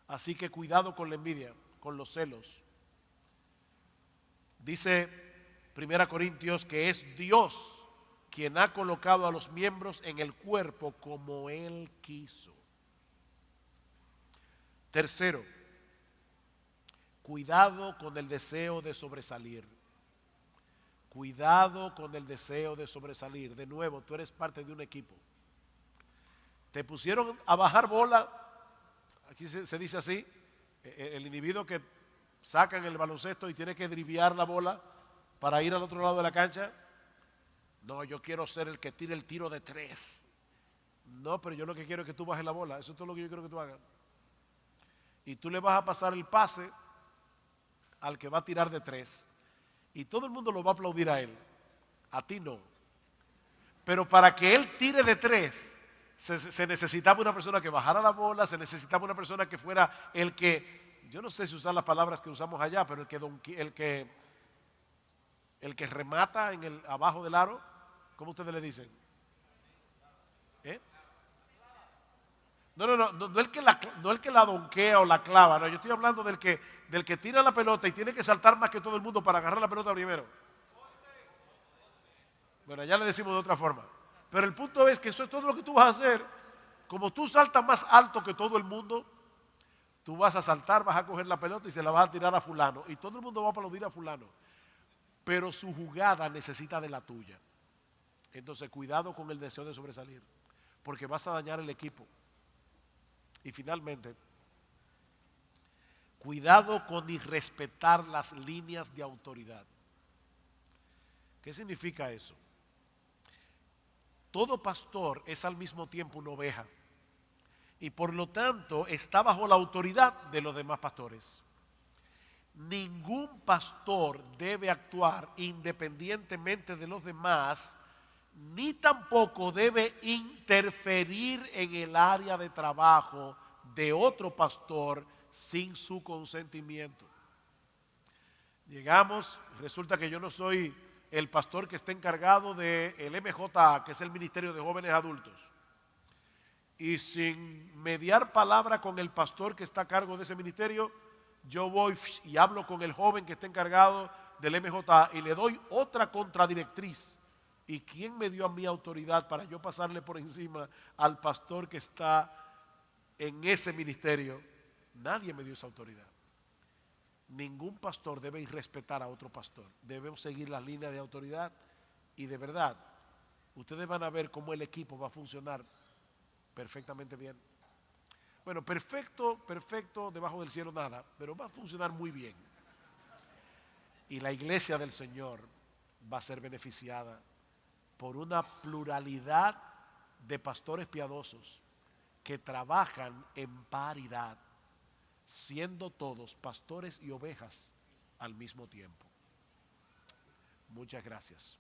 Así que cuidado con la envidia, con los celos. Dice 1 Corintios que es Dios quien ha colocado a los miembros en el cuerpo como Él quiso. Tercero, cuidado con el deseo de sobresalir. Cuidado con el deseo de sobresalir. De nuevo, tú eres parte de un equipo. Te pusieron a bajar bola, aquí se dice así, el individuo que saca en el baloncesto y tiene que driviar la bola para ir al otro lado de la cancha. No, yo quiero ser el que tire el tiro de 3. No, pero yo lo que quiero es que tú bajes la bola. Eso es todo lo que yo quiero que tú hagas. Y tú le vas a pasar el pase al que va a tirar de 3. Y todo el mundo lo va a aplaudir a él. A ti no. Pero para que él tire de 3, se necesitaba una persona que bajara la bola, se necesitaba una persona que fuera el que, yo no sé si usar las palabras que usamos allá, pero el que remata abajo del aro. ¿Cómo ustedes le dicen? ¿Eh? No el que la donquea o la clava, no, yo estoy hablando del que tira la pelota y tiene que saltar más que todo el mundo para agarrar la pelota primero. Bueno, ya le decimos de otra forma. Pero el punto es que eso es todo lo que tú vas a hacer. Como tú saltas más alto que todo el mundo, tú vas a saltar, vas a coger la pelota y se la vas a tirar a fulano. Y todo el mundo va a aplaudir a fulano. Pero su jugada necesita de la tuya. Entonces, cuidado con el deseo de sobresalir, porque vas a dañar el equipo. Y finalmente, cuidado con irrespetar las líneas de autoridad. ¿Qué significa eso? Todo pastor es al mismo tiempo una oveja y por lo tanto está bajo la autoridad de los demás pastores. Ningún pastor debe actuar independientemente de los demás, ni tampoco debe interferir en el área de trabajo de otro pastor sin su consentimiento. Llegamos, resulta que yo no soy el pastor que está encargado del MJA, que es el Ministerio de Jóvenes Adultos. Y sin mediar palabra con el pastor que está a cargo de ese ministerio, yo voy y hablo con el joven que está encargado del MJA y le doy otra contradirectriz. ¿Y quién me dio a mí autoridad para yo pasarle por encima al pastor que está en ese ministerio? Nadie me dio esa autoridad. Ningún pastor debe irrespetar a otro pastor. Debemos seguir las líneas de autoridad y de verdad, ustedes van a ver cómo el equipo va a funcionar perfectamente bien. Bueno, perfecto, debajo del cielo nada, pero va a funcionar muy bien. Y la iglesia del Señor va a ser beneficiada por una pluralidad de pastores piadosos que trabajan en paridad, siendo todos pastores y ovejas al mismo tiempo. Muchas gracias.